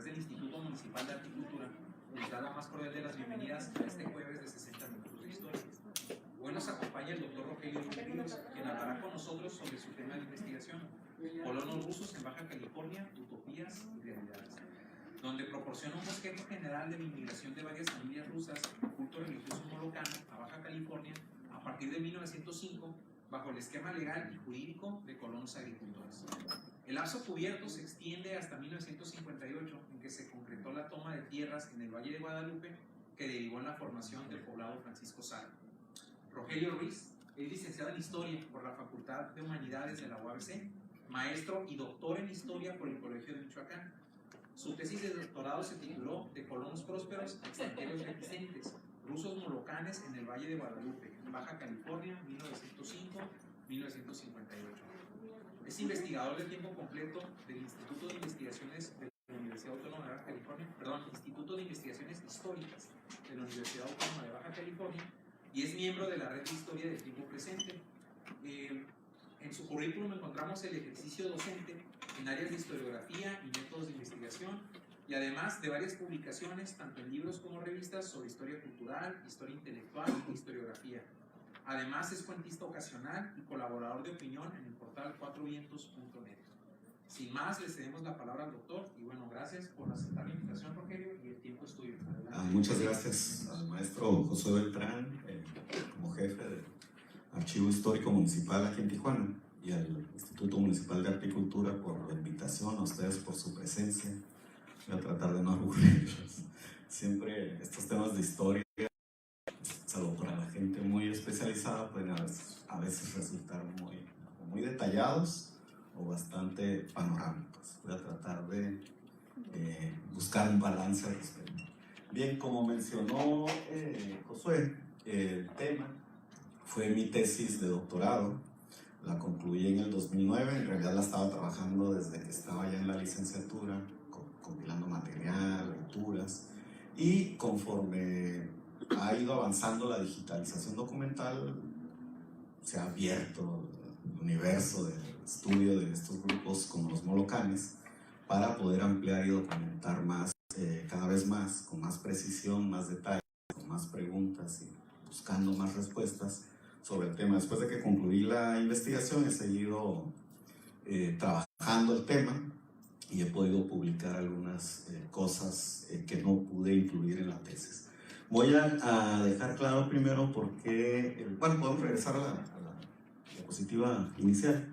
través del Instituto Municipal de Agricultura, les da la más cordial de las bienvenidas a este jueves de 60 minutos de historia. Hoy nos acompaña el doctor Rogelio Ruiz, quien hablará con nosotros sobre su tema de investigación, colonos rusos en Baja California, utopías y realidades, donde proporciona un bosquejo general de la inmigración de varias familias rusas del culto religioso molocano a Baja California a partir de 1905, bajo el esquema legal y jurídico de colonos agricultores. El lapso cubierto se extiende hasta 1958, en que se concretó la toma de tierras en el Valle de Guadalupe, que derivó en la formación del poblado Francisco Sara. Rogelio Ruiz es licenciado en Historia por la Facultad de Humanidades de la UABC, maestro y doctor en Historia por el Colegio de Michoacán. Su tesis de doctorado se tituló De colonos prósperos, extranjeros reticentes, rusos molocanes en el Valle de Guadalupe, Baja California, 1905-1958. Es investigador de tiempo completo del Instituto de Investigaciones de la Universidad Autónoma de Baja California, Instituto de Investigaciones Históricas de la Universidad Autónoma de Baja California, y es miembro de la Red de Historia del Tiempo Presente. En su currículum encontramos el ejercicio docente en áreas de historiografía y métodos de investigación, y además de varias publicaciones, tanto en libros como revistas, sobre historia cultural, historia intelectual y historiografía. Además es cuentista ocasional y colaborador de opinión en el portal cuatrovientos.net. Sin más, le cedemos la palabra al doctor, y bueno, gracias por aceptar la invitación, Rogelio, y el tiempo es tuyo. Muchas gracias al maestro José Beltrán, como jefe del Archivo Histórico Municipal aquí en Tijuana, y al Instituto Municipal de Arte y Cultura por la invitación, a ustedes por su presencia. Voy a tratar de no aburrirlos. Siempre estos temas de historia, salvo para la gente muy especializada, pueden a veces resultar muy detallados o bastante panorámicos. Voy a tratar de buscar un balance al respecto. Bien, como mencionó Josué, el tema fue mi tesis de doctorado. La concluí en el 2009, en realidad la estaba trabajando desde que estaba ya en la licenciatura, compilando material, lecturas, y conforme ha ido avanzando la digitalización documental, se ha abierto el universo del estudio de estos grupos como los molocanes para poder ampliar y documentar más, cada vez más, con más precisión, más detalle, con más preguntas y buscando más respuestas sobre el tema. Después de que concluí la investigación, he seguido trabajando el tema y he podido publicar algunas cosas que no pude incluir en la tesis. Voy a dejar claro primero por qué, bueno, podemos regresar a la diapositiva inicial.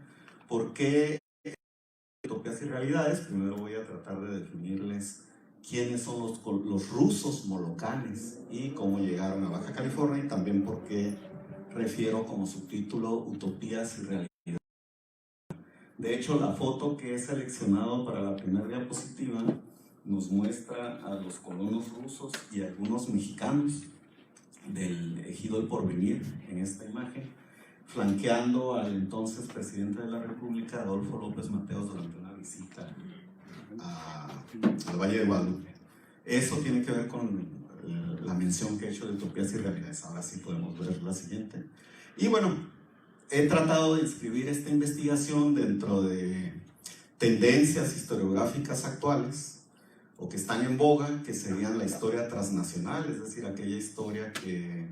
¿Por qué utopías y realidades? Primero voy a tratar de definirles quiénes son los rusos molocanes y cómo llegaron a Baja California, y también por qué refiero como subtítulo Utopías y realidades. De hecho, la foto que he seleccionado para la primera diapositiva nos muestra a los colonos rusos y algunos mexicanos del Ejido El Porvenir en esta imagen, flanqueando al entonces presidente de la República, Adolfo López Mateos, durante una visita al Valle de Guadalupe. Eso tiene que ver con la mención que he hecho de utopías y realidades. Ahora sí podemos ver la siguiente. Y bueno, he tratado de inscribir esta investigación dentro de tendencias historiográficas actuales o que están en boga, que serían la historia transnacional, es decir, aquella historia que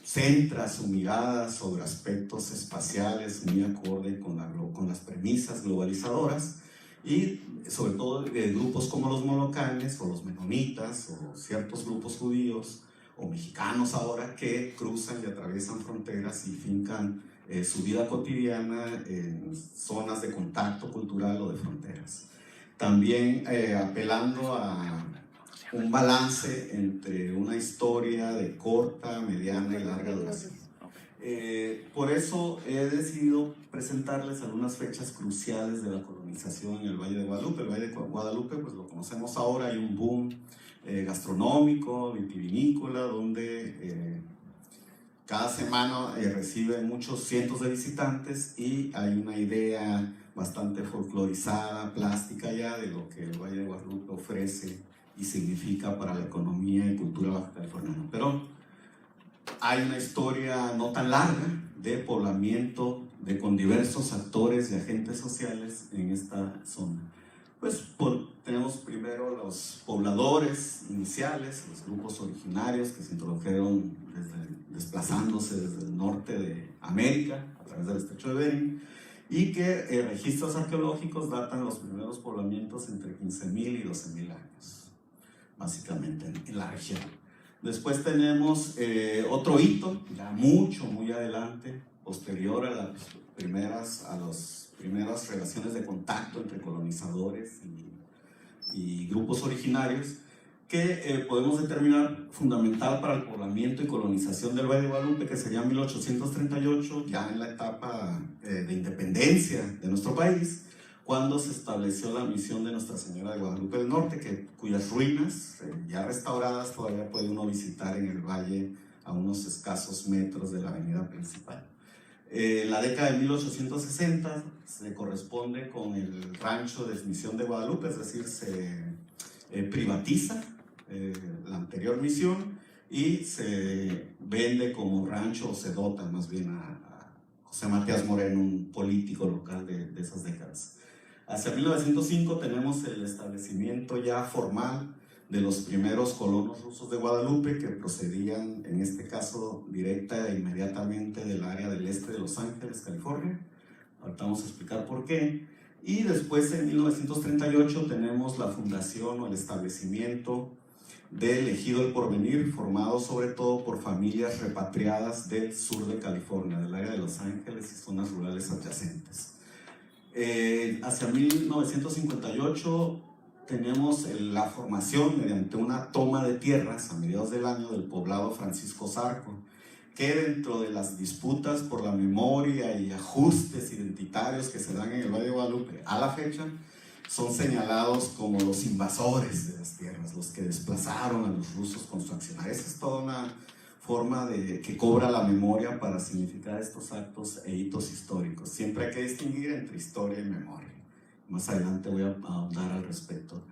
centra su mirada sobre aspectos espaciales muy acorde con las premisas globalizadoras, y sobre todo grupos como los molocanes o los menonitas o ciertos grupos judíos o mexicanos ahora que cruzan y atraviesan fronteras y fincan su vida cotidiana en zonas de contacto cultural o de fronteras. También apelando a un balance entre una historia de corta, mediana y larga duración. Por eso he decidido presentarles algunas fechas cruciales de la colonización en el Valle de Guadalupe. El Valle de Guadalupe, pues lo conocemos ahora, hay un boom gastronómico, vitivinícola, donde cada semana recibe muchos cientos de visitantes, y hay una idea bastante folclorizada, plástica ya, de lo que el Valle de Guadalupe ofrece y significa para la economía y cultura baja californiana. Pero hay una historia no tan larga de poblamiento con diversos actores y agentes sociales en esta zona. Pues tenemos los pobladores iniciales, los grupos originarios que se introdujeron desplazándose desde el norte de América a través del estrecho de Bering, y que registros arqueológicos datan los primeros poblamientos entre 15.000 y 12.000 años, básicamente en la región. Después tenemos otro hito, ya muy adelante, posterior a las primeras relaciones de contacto entre colonizadores y grupos originarios, que podemos determinar fundamental para el poblamiento y colonización del Valle de Guadalupe, que sería 1838, ya en la etapa de independencia de nuestro país, cuando se estableció la misión de Nuestra Señora de Guadalupe del Norte, cuyas ruinas, ya restauradas, todavía puede uno visitar en el valle a unos escasos metros de la avenida principal. La década de 1860 se corresponde con el rancho de Misión de Guadalupe, es decir, se privatiza la anterior misión y se vende como rancho, o se dota más bien a José Matías Moreno, un político local de esas décadas. Hacia 1905 tenemos el establecimiento ya formal de los primeros colonos rusos de Guadalupe, que procedían, en este caso, directa e inmediatamente del área del este de Los Ángeles, California. Ahorita vamos a explicar por qué. Y después, en 1938, tenemos la fundación o el establecimiento del Ejido El Porvenir, formado sobre todo por familias repatriadas del sur de California, del área de Los Ángeles y zonas rurales adyacentes. Hacia 1958 tenemos la formación mediante una toma de tierras a mediados del año del poblado Francisco Zarco, que dentro de las disputas por la memoria y ajustes identitarios que se dan en el Valle de Guadalupe a la fecha, son señalados como los invasores de las tierras, los que desplazaron a los rusos con su accionar. Esa es toda una forma que cobra la memoria para significar estos actos e hitos históricos. Siempre hay que distinguir entre historia y memoria. Más adelante voy a ahondar al respecto,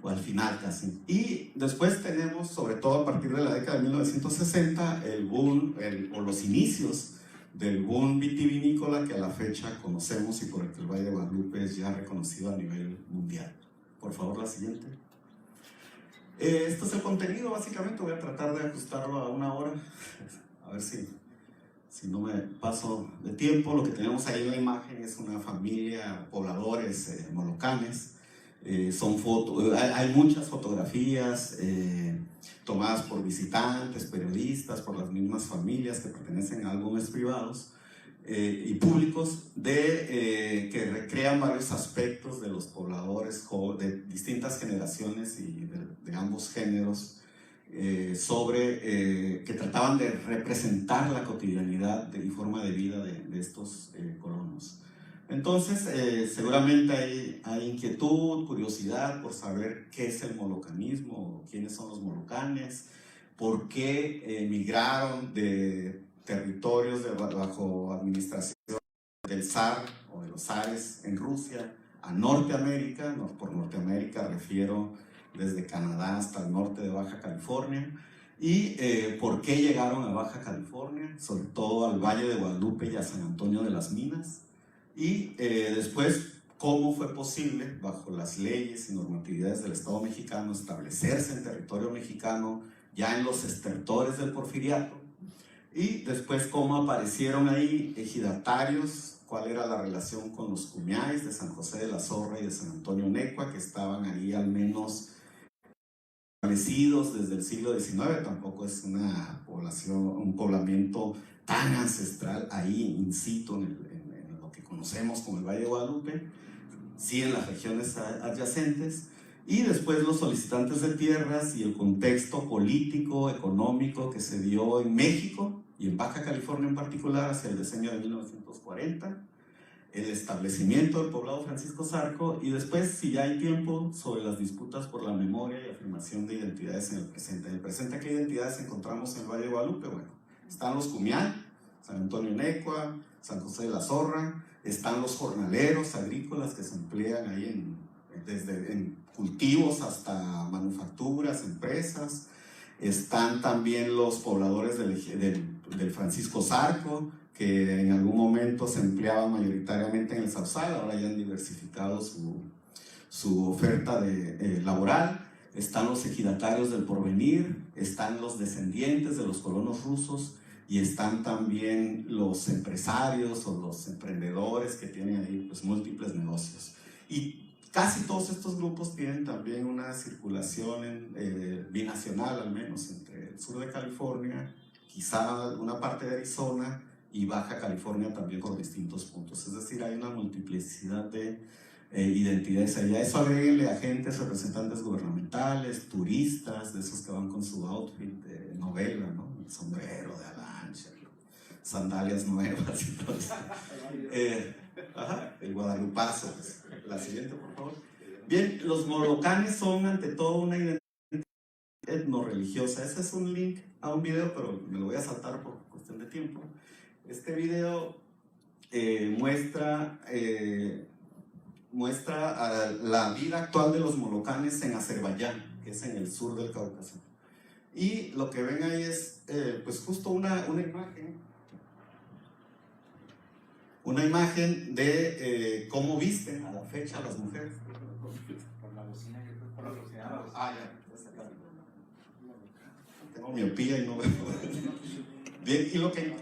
o al final casi. Y después tenemos, sobre todo a partir de la década de 1960, el boom, o los inicios del boom vitivinícola que a la fecha conocemos y por el que el Valle de Guadalupe es ya reconocido a nivel mundial. Por favor, la siguiente. Esto es el contenido, básicamente. Voy a tratar de ajustarlo a 1 hora, a ver si no me paso de tiempo. Lo que tenemos ahí en la imagen es una familia, pobladores molocanes. Hay muchas fotografías tomadas por visitantes, periodistas, por las mismas familias que pertenecen a álbumes privados y públicos que recrean varios aspectos de los pobladores de distintas generaciones y de ambos géneros, que trataban de representar la cotidianidad y forma de vida de estos colonos. Entonces, seguramente hay inquietud, curiosidad por saber qué es el molocanismo, quiénes son los molocanes, por qué emigraron de territorios bajo administración del zar o de los zares en Rusia a Norteamérica. Por Norteamérica refiero desde Canadá hasta el norte de Baja California, y por qué llegaron a Baja California, sobre todo al Valle de Guadalupe y a San Antonio de las Minas, y después cómo fue posible, bajo las leyes y normatividades del Estado mexicano, establecerse en territorio mexicano ya en los estertores del Porfiriato, y después cómo aparecieron ahí ejidatarios, cuál era la relación con los cumiáis de San José de la Zorra y de San Antonio Necua, que estaban ahí al menos establecidos desde el siglo XIX. Tampoco es una población, un poblamiento tan ancestral ahí in situ en lo que conocemos como el Valle de Guadalupe, sí en las regiones adyacentes. Y después los solicitantes de tierras y el contexto político, económico que se dio en México y en Baja California en particular hacia el decenio de 1940, el establecimiento del poblado Francisco Zarco, y después, si ya hay tiempo, sobre las disputas por la memoria y afirmación de identidades en el presente. En el presente, ¿qué identidades encontramos en el Valle de Guadalupe? Bueno, están los cumiá, San Antonio Necua, San José de la Zorra, están los jornaleros agrícolas que se emplean ahí desde en cultivos hasta manufacturas, empresas. Están también los pobladores del Francisco Zarco, que en algún momento se empleaban mayoritariamente en el Zarzal, ahora ya han diversificado su oferta laboral. están los ejidatarios del porvenir, están los descendientes de los colonos rusos y están también los empresarios o los emprendedores que tienen ahí pues múltiples negocios. Y casi todos estos grupos tienen también una circulación binacional, al menos entre el sur de California, quizá una parte de Arizona y Baja California también por distintos puntos. Es decir, hay una multiplicidad de identidades allá. Eso agréguenle agentes, representantes gubernamentales, turistas, de esos que van con su outfit de novela, ¿no? El sombrero de Alancha, sandalias nuevas y todo eso. El guadalupazo. Pues. La siguiente, por favor. Bien, los molocanes son ante todo una identidad etnorreligiosa. Ese es un link a un video, pero me lo voy a saltar por cuestión de tiempo. Este video muestra la vida actual de los molocanes en Azerbaiyán, que es en el sur del Cáucaso. Y lo que ven ahí es pues justo una imagen de cómo visten a la fecha las mujeres. Por la bocina, por la velocidad. Ya. Tengo miopía y no veo. Bien, y lo que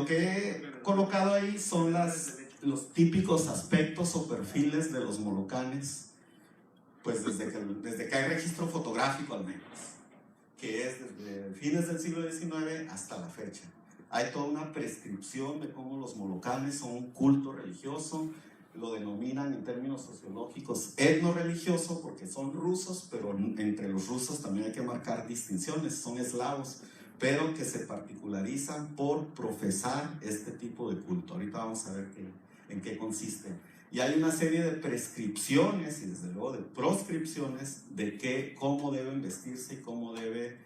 he colocado ahí son los típicos aspectos o perfiles de los molocanes, pues desde que hay registro fotográfico al menos, que es desde fines del siglo XIX hasta la fecha. Hay toda una prescripción de cómo los molocanes son un culto religioso, lo denominan en términos sociológicos etnorreligioso porque son rusos, pero entre los rusos también hay que marcar distinciones, son eslavos, pero que se particularizan por profesar este tipo de culto. Ahorita vamos a ver en qué consiste. Y hay una serie de prescripciones y desde luego de proscripciones de cómo deben vestirse y cómo debe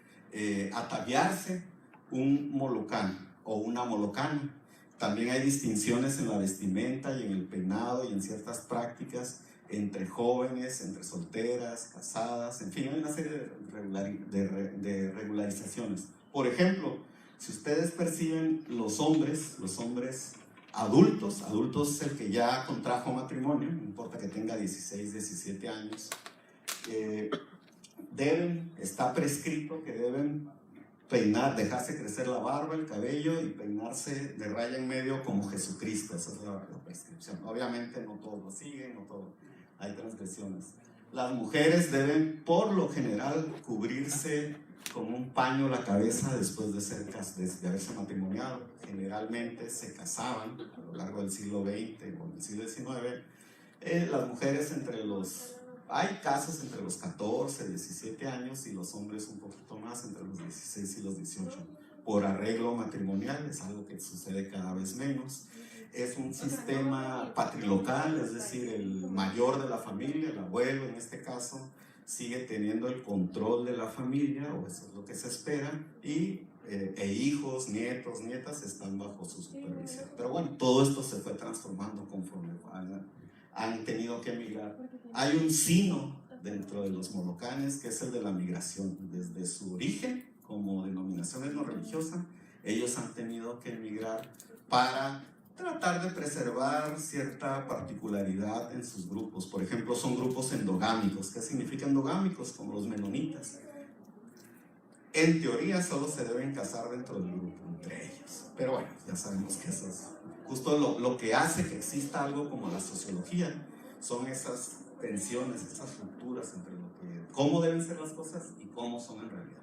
ataviarse un molocán o una molocana. También hay distinciones en la vestimenta y en el peinado y en ciertas prácticas entre jóvenes, entre solteras, casadas, en fin, hay una serie de regularizaciones. Por ejemplo, si ustedes perciben los hombres adultos es el que ya contrajo matrimonio, no importa que tenga 16, 17 años, está prescrito que deben dejarse crecer la barba, el cabello y peinarse de raya en medio como Jesucristo. Esa es la prescripción. Obviamente no todos lo siguen, hay transgresiones. Las mujeres deben por lo general cubrirse con un paño la cabeza después de haberse matrimoniado. Generalmente se casaban a lo largo del siglo XX o del siglo XIX. Las mujeres hay casos entre los 14, 17 años y los hombres un poquito más entre los 16 y los 18 por arreglo matrimonial, es algo que sucede cada vez menos. Es un sistema patrilocal, es decir, el mayor de la familia, el abuelo en este caso, sigue teniendo el control de la familia, o eso es lo que se espera, y hijos, nietos, nietas están bajo su supervisión. Pero bueno, todo esto se fue transformando conforme han tenido que emigrar. Hay un sino dentro de los molocanes que es el de la migración. Desde su origen, como denominación etnorreligiosa, ellos han tenido que emigrar para tratar de preservar cierta particularidad en sus grupos. Por ejemplo, son grupos endogámicos. ¿Qué significa endogámicos? Como los menonitas. En teoría solo se deben casar dentro del grupo, entre ellos. Pero bueno, ya sabemos que eso es justo lo que hace que exista algo como la sociología. Son esas tensiones, esas rupturas entre cómo deben ser las cosas y cómo son en realidad.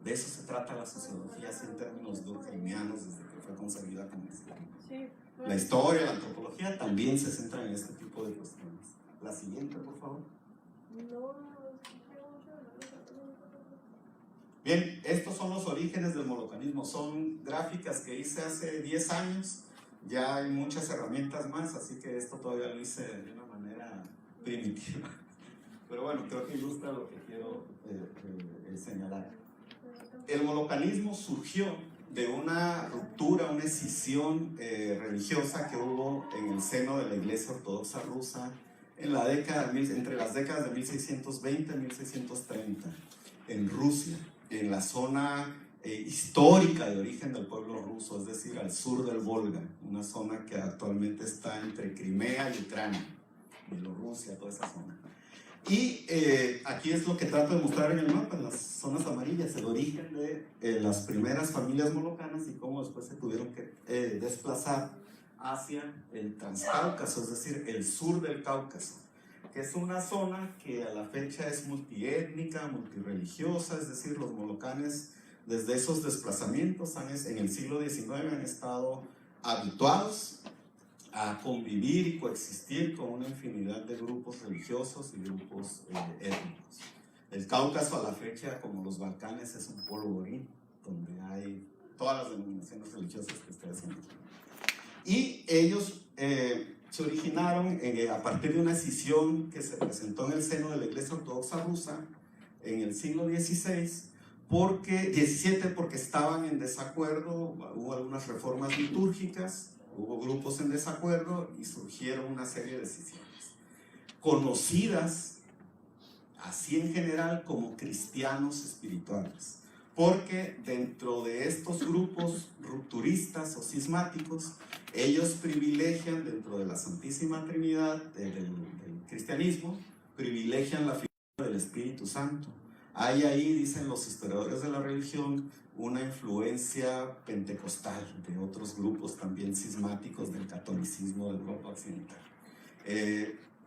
De eso se trata la sociología, así en términos durkheimianos, desde que fue concebida como disciplina. La historia, la antropología también se centra en este tipo de cuestiones. La siguiente, por favor. Bien, estos son los orígenes del molocanismo. Son gráficas que hice hace 10 años. Ya hay muchas herramientas más, así que esto todavía lo hice de una manera primitiva. Pero bueno, creo que ilustra lo que quiero señalar. El molocanismo surgió de una ruptura, una escisión religiosa que hubo en el seno de la Iglesia Ortodoxa rusa entre las décadas de 1620 y 1630 en Rusia, en la zona histórica de origen del pueblo ruso, es decir, al sur del Volga, una zona que actualmente está entre Crimea y Ucrania, Bielorrusia, toda esa zona. Y aquí es lo que trato de mostrar en el mapa, en las zonas amarillas, el origen de las primeras familias molocanas y cómo después se tuvieron que desplazar hacia el Transcáucaso, es decir, el sur del Cáucaso, que es una zona que a la fecha es multiétnica, multirreligiosa, es decir, los molocanes desde esos desplazamientos en el siglo XIX han estado habituados a convivir y coexistir con una infinidad de grupos religiosos y grupos étnicos. El Cáucaso a la fecha, como los Balcanes, es un polvorín donde hay todas las denominaciones religiosas que ustedes conocen. Y ellos se originaron a partir de una escisión que se presentó en el seno de la Iglesia Ortodoxa Rusa en el siglo XVI, porque estaban en desacuerdo, hubo algunas reformas litúrgicas, hubo grupos en desacuerdo y surgieron una serie de escisiones, conocidas así en general como cristianos espirituales, porque dentro de estos grupos rupturistas o cismáticos, ellos privilegian dentro de la Santísima Trinidad del cristianismo, privilegian la figura del Espíritu Santo. Hay ahí, dicen los historiadores de la religión, una influencia pentecostal de otros grupos también cismáticos del catolicismo de Europa Occidental.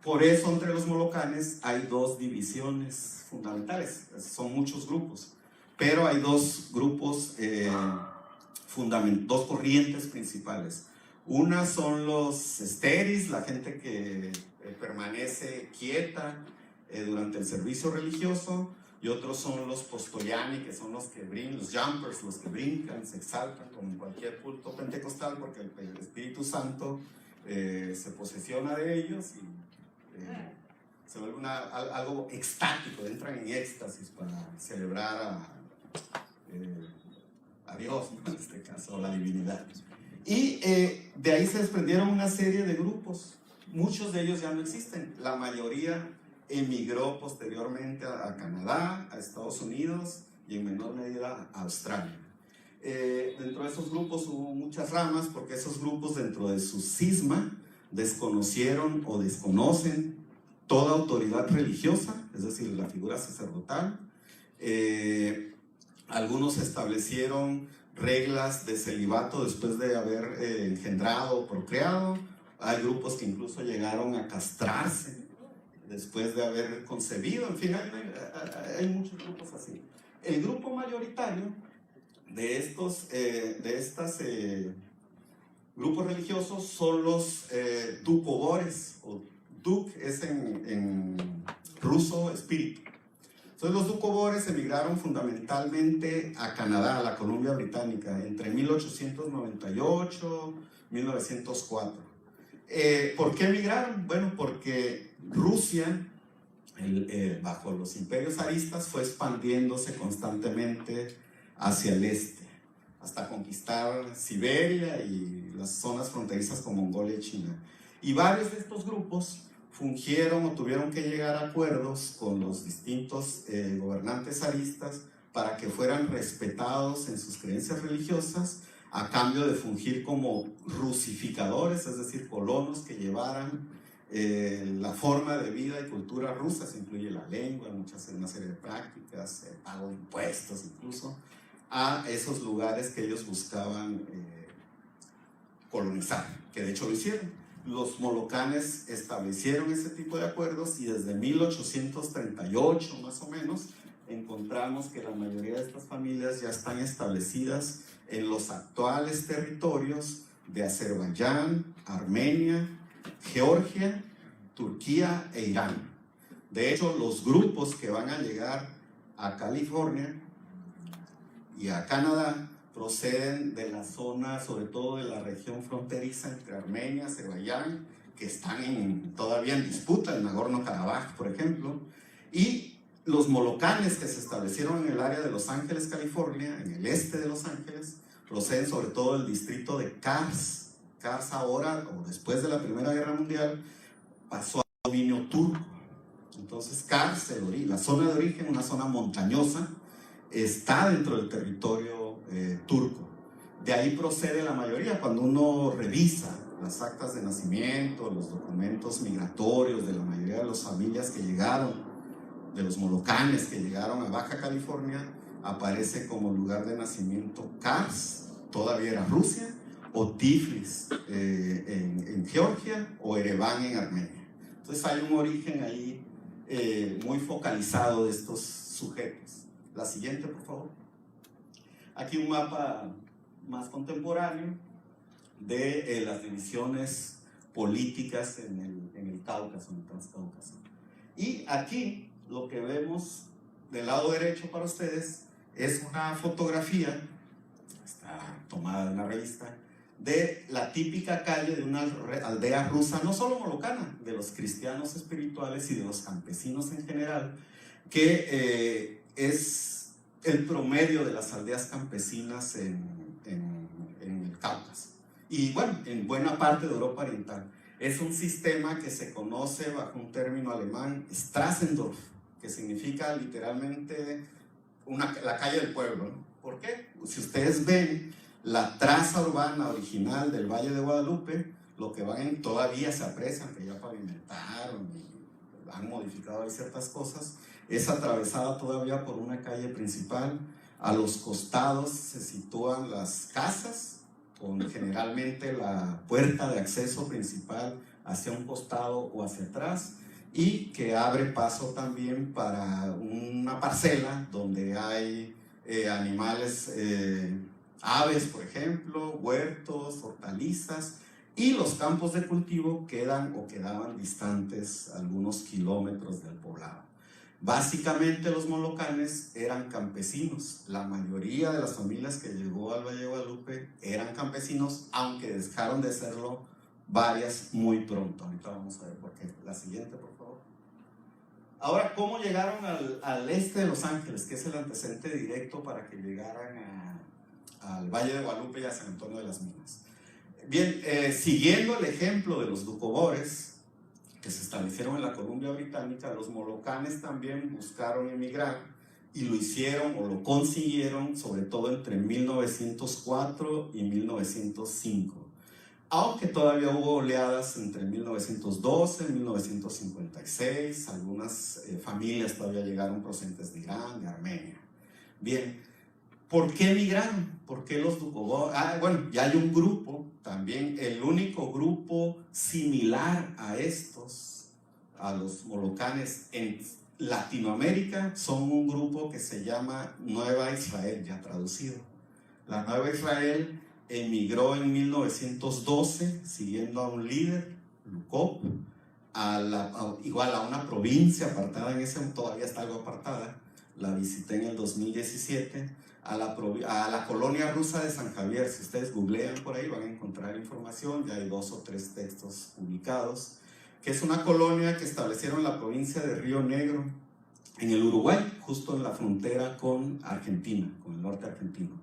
Por eso entre los molocanes hay dos divisiones fundamentales, son muchos grupos, pero hay dos grupos, dos corrientes principales. Una son los estéris, la gente que permanece quieta durante el servicio religioso, y otros son los postoyani, que son los que brincan, los jumpers, los que brincan, se exaltan como en cualquier culto pentecostal, porque el Espíritu Santo se posesiona de ellos y se vuelve algo extático, entran en éxtasis para celebrar a Dios, ¿no? En este caso, a la divinidad. Y de ahí se desprendieron una serie de grupos, muchos de ellos ya no existen, la mayoría emigró posteriormente a Canadá, a Estados Unidos y en menor medida a Australia. Dentro de esos grupos hubo muchas ramas, porque esos grupos dentro de su cisma desconocieron o desconocen toda autoridad religiosa, es decir, la figura sacerdotal. Algunos establecieron reglas de celibato después de haber engendrado o procreado. Hay grupos que incluso llegaron a castrarse después de haber concebido. En fin, hay muchos grupos así. El grupo mayoritario de estos grupos religiosos son los dukobores, o duk es en ruso espíritu. Entonces los dukobores emigraron fundamentalmente a Canadá, a la Columbia Británica, entre 1898 y 1904. ¿Por qué emigraron? Bueno, porque Rusia, bajo los imperios zaristas, fue expandiéndose constantemente hacia el este, hasta conquistar Siberia y las zonas fronterizas con Mongolia y China. Y varios de estos grupos fungieron o tuvieron que llegar a acuerdos con los distintos gobernantes zaristas para que fueran respetados en sus creencias religiosas, a cambio de fungir como rusificadores, es decir, colonos que llevaran la forma de vida y cultura rusa. Se incluye la lengua, una serie de prácticas, pago de impuestos incluso, a esos lugares que ellos buscaban colonizar, que de hecho lo hicieron. Los molocanes establecieron ese tipo de acuerdos y desde 1838 más o menos encontramos que la mayoría de estas familias ya están establecidas en los actuales territorios de Azerbaiyán, Armenia, Georgia, Turquía e Irán. De hecho, los grupos que van a llegar a California y a Canadá proceden de la zona, sobre todo de la región fronteriza entre Armenia y Azerbaiyán, que están todavía en disputa, en Nagorno-Karabaj, por ejemplo, y los molocanes que se establecieron en el área de Los Ángeles, California, en el este de Los Ángeles, proceden sobre todo del distrito de Kars. Kars ahora, o después de la Primera Guerra Mundial, pasó a dominio turco. Entonces Kars, la zona de origen, una zona montañosa, está dentro del territorio turco. De ahí procede la mayoría. Cuando uno revisa las actas de nacimiento, los documentos migratorios de la mayoría de las familias que llegaron de los molocanes que llegaron a Baja California, aparece como lugar de nacimiento Kars, todavía era Rusia, o Tiflis en Georgia, o Ereván en Armenia. Entonces hay un origen ahí muy focalizado de estos sujetos. La siguiente, por favor. Aquí un mapa más contemporáneo de las divisiones políticas en el Cáucaso, en el Transcáucaso. Y aquí lo que vemos del lado derecho para ustedes es una fotografía, está tomada de una revista, de la típica calle de una aldea rusa, no solo molocana, de los cristianos espirituales y de los campesinos en general, que es el promedio de las aldeas campesinas en el Cáucaso. Y bueno, en buena parte de Europa Oriental. Es un sistema que se conoce bajo un término alemán, Straßendorf, que significa literalmente la calle del pueblo, ¿no? ¿Por qué? Si ustedes ven la traza urbana original del Valle de Guadalupe, lo que van todavía se aprecian, que ya pavimentaron y han modificado ahí ciertas cosas, es atravesada todavía por una calle principal. A los costados se sitúan las casas, con generalmente la puerta de acceso principal hacia un costado o hacia atrás, y que abre paso también para una parcela donde hay animales, aves por ejemplo, huertos, hortalizas, y los campos de cultivo quedaban distantes algunos kilómetros del poblado. Básicamente los molocanes eran campesinos. La mayoría de las familias que llegó al Valle de Guadalupe eran campesinos, aunque dejaron de serlo varias muy pronto. Ahorita vamos a ver por qué. La siguiente, por favor. Ahora, ¿cómo llegaron al este de Los Ángeles? Que es el antecedente directo para que llegaran al Valle de Guadalupe y a San Antonio de las Minas. Bien, siguiendo el ejemplo de los Doukhobores, que se establecieron en la Columbia Británica, los molocanes también buscaron emigrar y lo hicieron o lo consiguieron sobre todo entre 1904 y 1905, aunque todavía hubo oleadas entre 1912 y 1956, algunas familias todavía llegaron procedentes de Irán, de Armenia. Bien, ¿por qué emigraron? ¿Por qué los Doukhobores? Bueno, ya hay un grupo también, el único grupo similar a estos, a los molocanes en Latinoamérica, son un grupo que se llama Nueva Israel, ya traducido. La Nueva Israel emigró en 1912, siguiendo a un líder, Lukov, igual a una provincia apartada en ese, todavía está algo apartada, la visité en el 2017, a la colonia rusa de San Javier. Si ustedes googlean por ahí van a encontrar información, ya hay 2 o 3 textos publicados, que es una colonia que establecieron en la provincia de Río Negro, en el Uruguay, justo en la frontera con Argentina, con el norte argentino.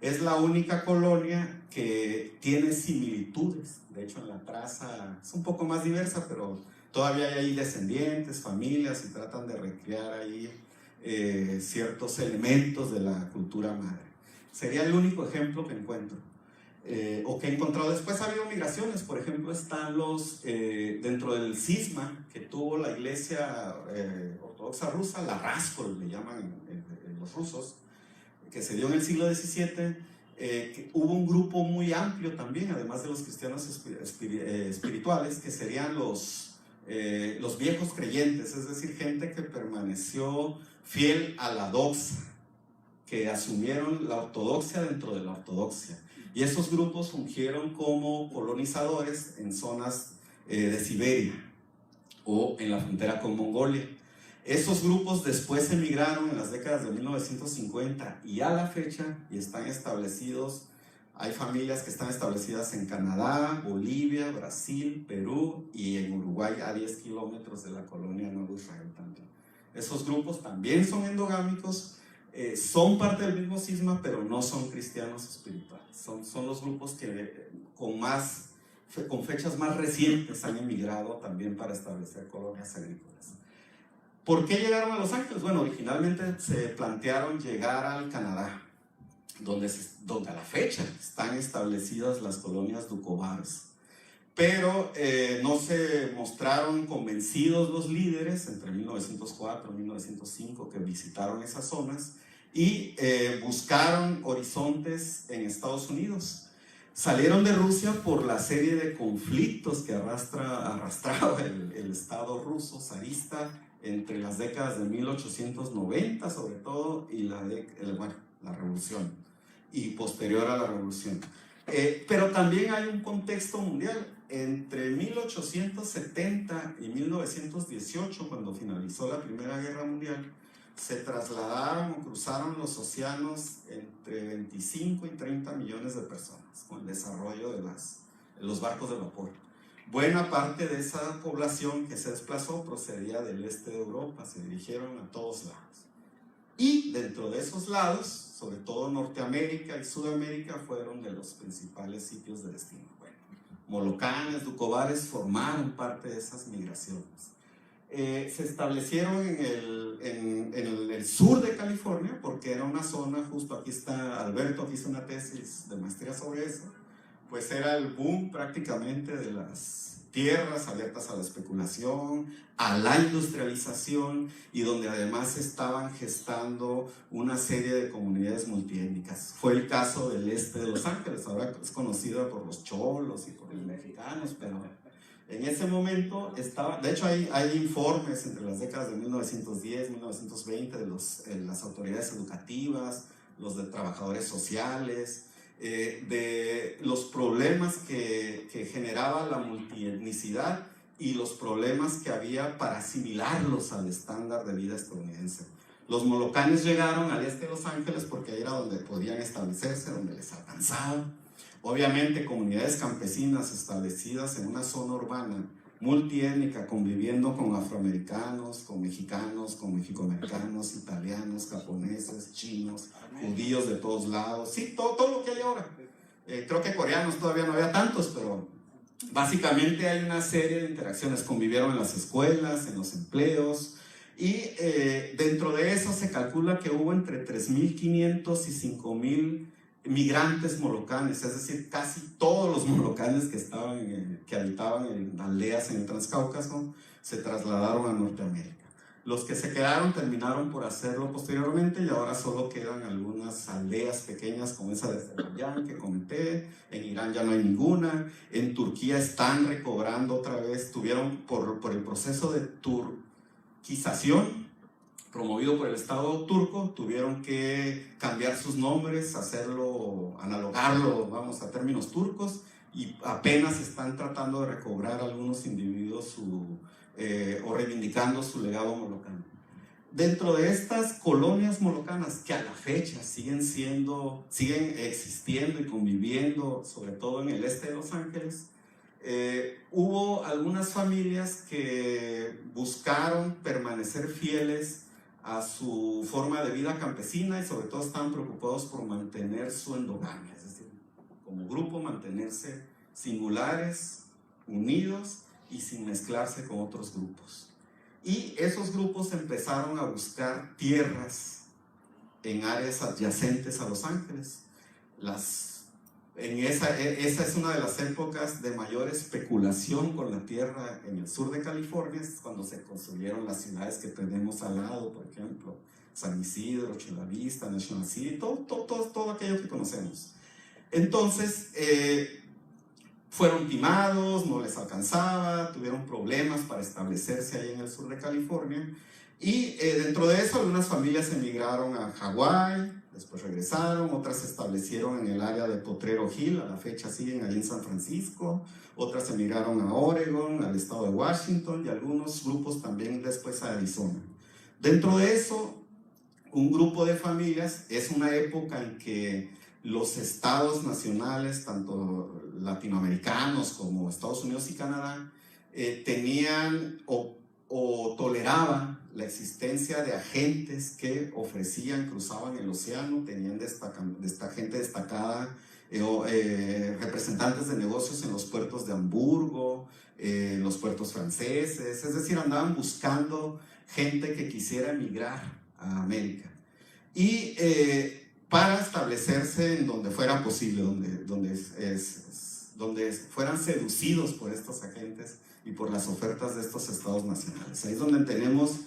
Es la única colonia que tiene similitudes, de hecho en la traza es un poco más diversa, pero todavía hay ahí descendientes, familias, y tratan de recrear ahí ciertos elementos de la cultura madre. Sería el único ejemplo que encuentro, o que he encontrado. Después ha habido migraciones, por ejemplo están los, dentro del cisma que tuvo la iglesia ortodoxa rusa, la Raskol le llaman los rusos, que se dio en el siglo XVII, que hubo un grupo muy amplio también, además de los cristianos espirituales, que serían los viejos creyentes, es decir, gente que permaneció fiel a la doxa, que asumieron la ortodoxia dentro de la ortodoxia. Y esos grupos fungieron como colonizadores en zonas de Siberia o en la frontera con Mongolia. Esos grupos después emigraron en las décadas de 1950 y a la fecha, y están establecidos, hay familias que están establecidas en Canadá, Bolivia, Brasil, Perú y en Uruguay, a 10 kilómetros de la colonia Nuevo Israel también. Esos grupos también son endogámicos, son parte del mismo cisma, pero no son cristianos espirituales. Son los grupos que con fechas más recientes han emigrado también para establecer colonias agrícolas. ¿Por qué llegaron a Los Ángeles? Bueno, originalmente se plantearon llegar al Canadá, donde a la fecha están establecidas las colonias Doukhobores. pero no se mostraron convencidos los líderes entre 1904 y 1905 que visitaron esas zonas y buscaron horizontes en Estados Unidos. Salieron de Rusia por la serie de conflictos que arrastraba el Estado ruso zarista entre las décadas de 1890 sobre todo y la revolución y posterior a la revolución. Pero también hay un contexto mundial. Entre 1870 y 1918, cuando finalizó la Primera Guerra Mundial, se trasladaron o cruzaron los océanos entre 25 y 30 millones de personas con el desarrollo de los barcos de vapor. Buena parte de esa población que se desplazó procedía del este de Europa, se dirigieron a todos lados. Y dentro de esos lados, sobre todo Norteamérica y Sudamérica, fueron de los principales sitios de destino. Bueno, Molocanes, Dukovares formaron parte de esas migraciones. Se establecieron en el sur de California, porque era una zona, justo aquí está Alberto, aquí hizo una tesis de maestría sobre eso, pues era el boom prácticamente de las tierras abiertas a la especulación, a la industrialización, y donde además estaban gestando una serie de comunidades multiétnicas. Fue el caso del este de Los Ángeles, ahora es conocida por los cholos y por los mexicanos, pero en ese momento estaba, de hecho hay informes entre las décadas de 1910 y 1920 de las autoridades educativas, los de trabajadores sociales, de los problemas que generaba la multietnicidad y los problemas que había para asimilarlos al estándar de vida estadounidense. Los molocanes llegaron al este de Los Ángeles porque ahí era donde podían establecerse, donde les alcanzaba. Obviamente comunidades campesinas establecidas en una zona urbana multiétnica, conviviendo con afroamericanos, con mexicanos, con mexicoamericanos, italianos, japoneses, chinos, judíos de todos lados, sí, todo lo que hay ahora. Creo que coreanos todavía no había tantos, pero básicamente hay una serie de interacciones. Convivieron en las escuelas, en los empleos, y dentro de eso se calcula que hubo entre 3.500 y 5.000 migrantes molocanes, es decir, casi todos los molocanes que habitaban en aldeas en el Transcáucaso se trasladaron a Norteamérica. Los que se quedaron terminaron por hacerlo posteriormente y ahora solo quedan algunas aldeas pequeñas como esa de Azerbaiyán que comenté. En Irán ya no hay ninguna. En Turquía están recobrando otra vez, tuvieron por el proceso de turquización promovido por el Estado turco, tuvieron que cambiar sus nombres, analogarlo, vamos, a términos turcos, y apenas están tratando de recobrar algunos individuos o reivindicando su legado molocano. Dentro de estas colonias molocanas, que a la fecha siguen existiendo y conviviendo, sobre todo en el este de Los Ángeles, hubo algunas familias que buscaron permanecer fieles a su forma de vida campesina y sobre todo estaban preocupados por mantener su endogamia, es decir, como grupo mantenerse singulares, unidos y sin mezclarse con otros grupos. Y esos grupos empezaron a buscar tierras en áreas adyacentes a Los Ángeles. Esa es una de las épocas de mayor especulación con la tierra en el sur de California, es cuando se construyeron las ciudades que tenemos al lado, por ejemplo, San Isidro, Chula Vista, National City, todo aquello que conocemos. Entonces, fueron timados, no les alcanzaba, tuvieron problemas para establecerse ahí en el sur de California, y dentro de eso algunas familias emigraron a Hawái, después regresaron, otras se establecieron en el área de Potrero Hill, a la fecha siguen allí en San Francisco, otras emigraron a Oregon, al estado de Washington, y algunos grupos también después a Arizona. Dentro de eso, un grupo de familias, es una época en que los estados nacionales, tanto latinoamericanos como Estados Unidos y Canadá, tenían o toleraban la existencia de agentes que cruzaban el océano, tenían gente destacada, representantes de negocios en los puertos de Hamburgo, los puertos franceses, es decir, andaban buscando gente que quisiera emigrar a América. Y para establecerse en donde fuera posible, donde donde fueran seducidos por estos agentes y por las ofertas de estos estados nacionales. Ahí es donde tenemos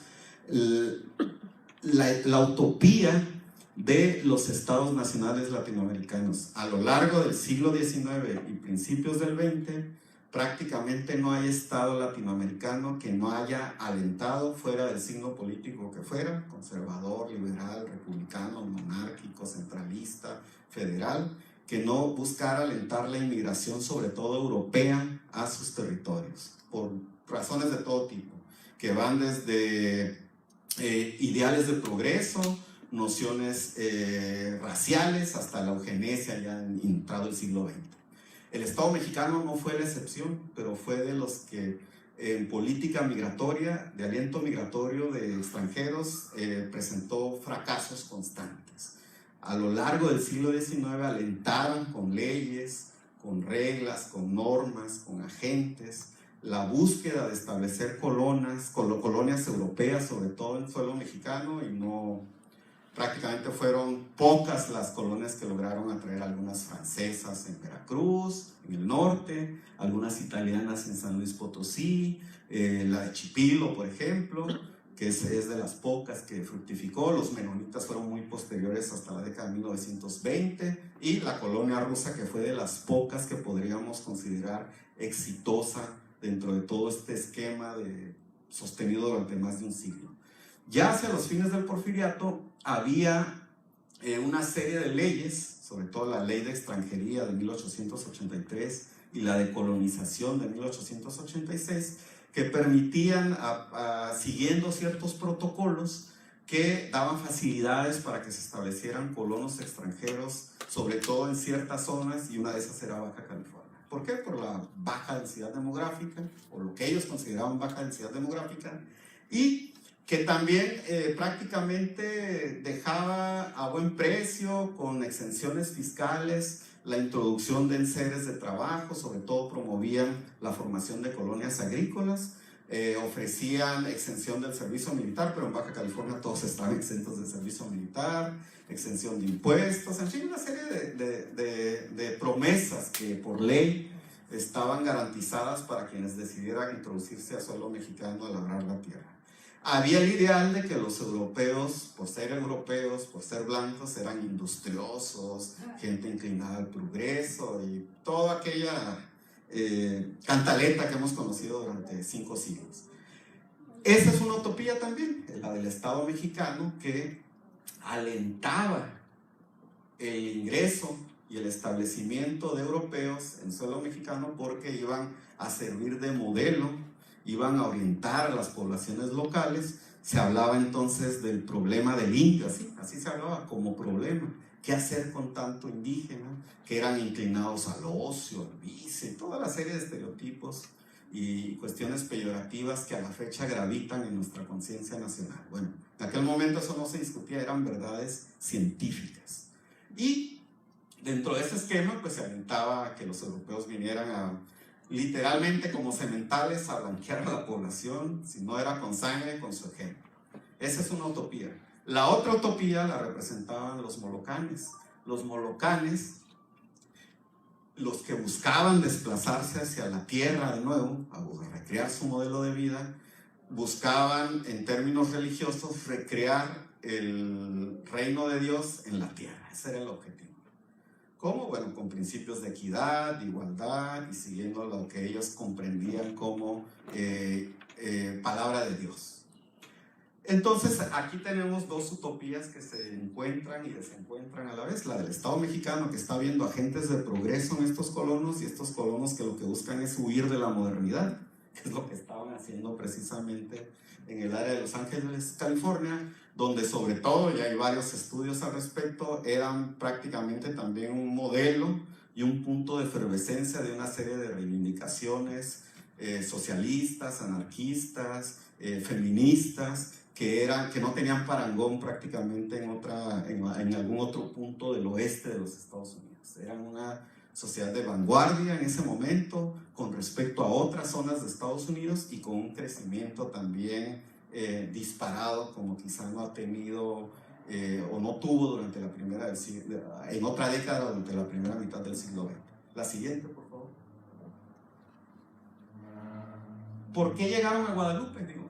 la utopía de los estados nacionales latinoamericanos. A lo largo del siglo XIX y principios del XX, prácticamente no hay estado latinoamericano que no haya alentado, fuera del signo político que fuera, conservador, liberal, republicano, monárquico, centralista, federal, que no buscara alentar la inmigración, sobre todo europea, a sus territorios, por razones de todo tipo, que van desde ideales de progreso, nociones raciales, hasta la eugenesia ya entrado el siglo XX. El Estado mexicano no fue la excepción, pero fue de los que en política migratoria, de aliento migratorio de extranjeros, presentó fracasos constantes. A lo largo del siglo XIX alentaron con leyes, con reglas, con normas, con agentes, la búsqueda de establecer colonias europeas, sobre todo en suelo mexicano, y no, prácticamente fueron pocas las colonias que lograron atraer, algunas francesas en Veracruz, en el norte, algunas italianas en San Luis Potosí, la de Chipilo, por ejemplo, que es de las pocas que fructificó. Los menonitas fueron muy posteriores, hasta la década de 1920, y la colonia rusa, que fue de las pocas que podríamos considerar exitosa dentro de todo este esquema sostenido durante más de un siglo. Ya hacia los fines del Porfiriato había una serie de leyes, sobre todo la ley de extranjería de 1883 y la de colonización de 1886, que permitían, siguiendo ciertos protocolos, que daban facilidades para que se establecieran colonos extranjeros, sobre todo en ciertas zonas, y una de esas era Baja California. ¿Por qué? Por la baja densidad demográfica, o lo que ellos consideraban baja densidad demográfica, y que también prácticamente dejaba a buen precio, con exenciones fiscales, la introducción de enseres de trabajo. Sobre todo promovían la formación de colonias agrícolas, ofrecían exención del servicio militar, pero en Baja California todos estaban exentos del servicio militar, exención de impuestos, en fin, una serie de promesas que por ley estaban garantizadas para quienes decidieran introducirse a suelo mexicano a labrar la tierra. Había el ideal de que los europeos, por ser europeos, por ser blancos, eran industriosos, gente inclinada al progreso y toda aquella cantaleta que hemos conocido durante 5 siglos. Esa es una utopía también, la del Estado mexicano, que alentaba el ingreso y el establecimiento de europeos en suelo mexicano, porque iban a servir de modelo, iban a orientar a las poblaciones locales. Se hablaba entonces del problema del indio, así se hablaba como problema. ¿Qué hacer con tanto indígena? Que eran inclinados al ocio, al vicio, toda la serie de estereotipos y cuestiones peyorativas que a la fecha gravitan en nuestra conciencia nacional. Bueno, en aquel momento eso no se discutía, eran verdades científicas. Y dentro de ese esquema, pues se alentaba que los europeos vinieran literalmente como sementales a blanquear a la población, si no era con sangre, con su ejemplo. Esa es una utopía. La otra utopía la representaban los molocanes. Los molocanes, los que buscaban desplazarse hacia la tierra de nuevo, a recrear su modelo de vida, buscaban en términos religiosos recrear el reino de Dios en la tierra. Ese era el objetivo. ¿Cómo? Bueno, con principios de equidad, de igualdad, y siguiendo lo que ellos comprendían como palabra de Dios. Entonces, aquí tenemos dos utopías que se encuentran y desencuentran a la vez. La del Estado mexicano, que está viendo agentes de progreso en estos colonos, y estos colonos que lo que buscan es huir de la modernidad, que es lo que estaban haciendo precisamente en el área de Los Ángeles, California, donde sobre todo, y hay varios estudios al respecto, eran prácticamente también un modelo y un punto de efervescencia de una serie de reivindicaciones socialistas, anarquistas, feministas, que no tenían parangón prácticamente en algún otro punto del oeste de los Estados Unidos. Eran una sociedad de vanguardia en ese momento con respecto a otras zonas de Estados Unidos, y con un crecimiento también disparado, como quizá no ha tenido o no tuvo durante la primera en otra década, durante la primera mitad del siglo XX. La siguiente, por favor. ¿Por qué llegaron a Guadalupe? Digo,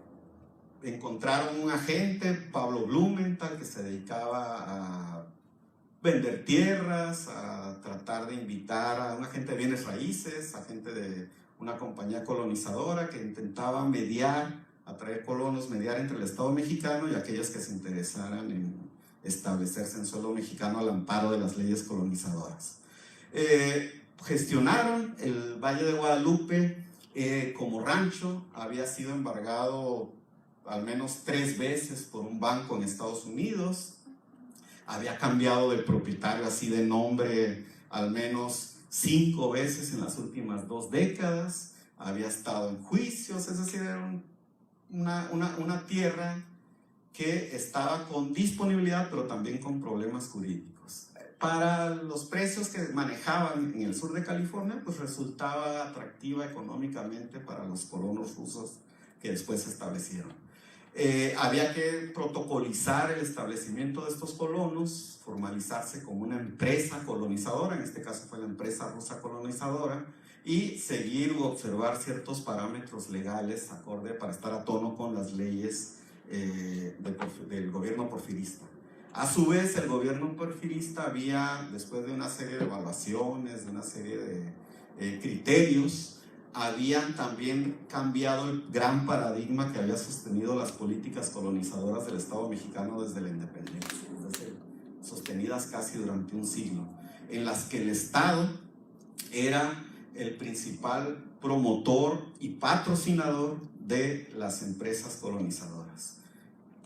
encontraron un agente, Pablo Blumenthal, que se dedicaba a vender tierras, a tratar de invitar a un agente de bienes raíces, agente de una compañía colonizadora que intentaba mediar, atraer colonos, mediar entre el Estado mexicano y aquellos que se interesaran en establecerse en suelo mexicano al amparo de las leyes colonizadoras. Gestionaron el Valle de Guadalupe como rancho, había sido embargado al menos 3 veces por un banco en Estados Unidos, había cambiado de propietario así de nombre al menos 5 veces en las últimas 2 décadas, había estado en juicios, es decir, era una tierra que estaba con disponibilidad pero también con problemas jurídicos. Para los precios que manejaban en el sur de California, pues resultaba atractiva económicamente para los colonos rusos que después se establecieron. Había que protocolizar el establecimiento de estos colonos, formalizarse como una empresa colonizadora, en este caso fue la empresa rusa colonizadora, y seguir u observar ciertos parámetros legales acorde para estar a tono con las leyes del gobierno porfirista. A su vez, el gobierno porfirista había, después de una serie de evaluaciones, de una serie de criterios, habían también cambiado el gran paradigma que había sostenido las políticas colonizadoras del Estado mexicano desde la independencia, es decir, sostenidas casi durante un siglo, en las que el Estado era el principal promotor y patrocinador de las empresas colonizadoras.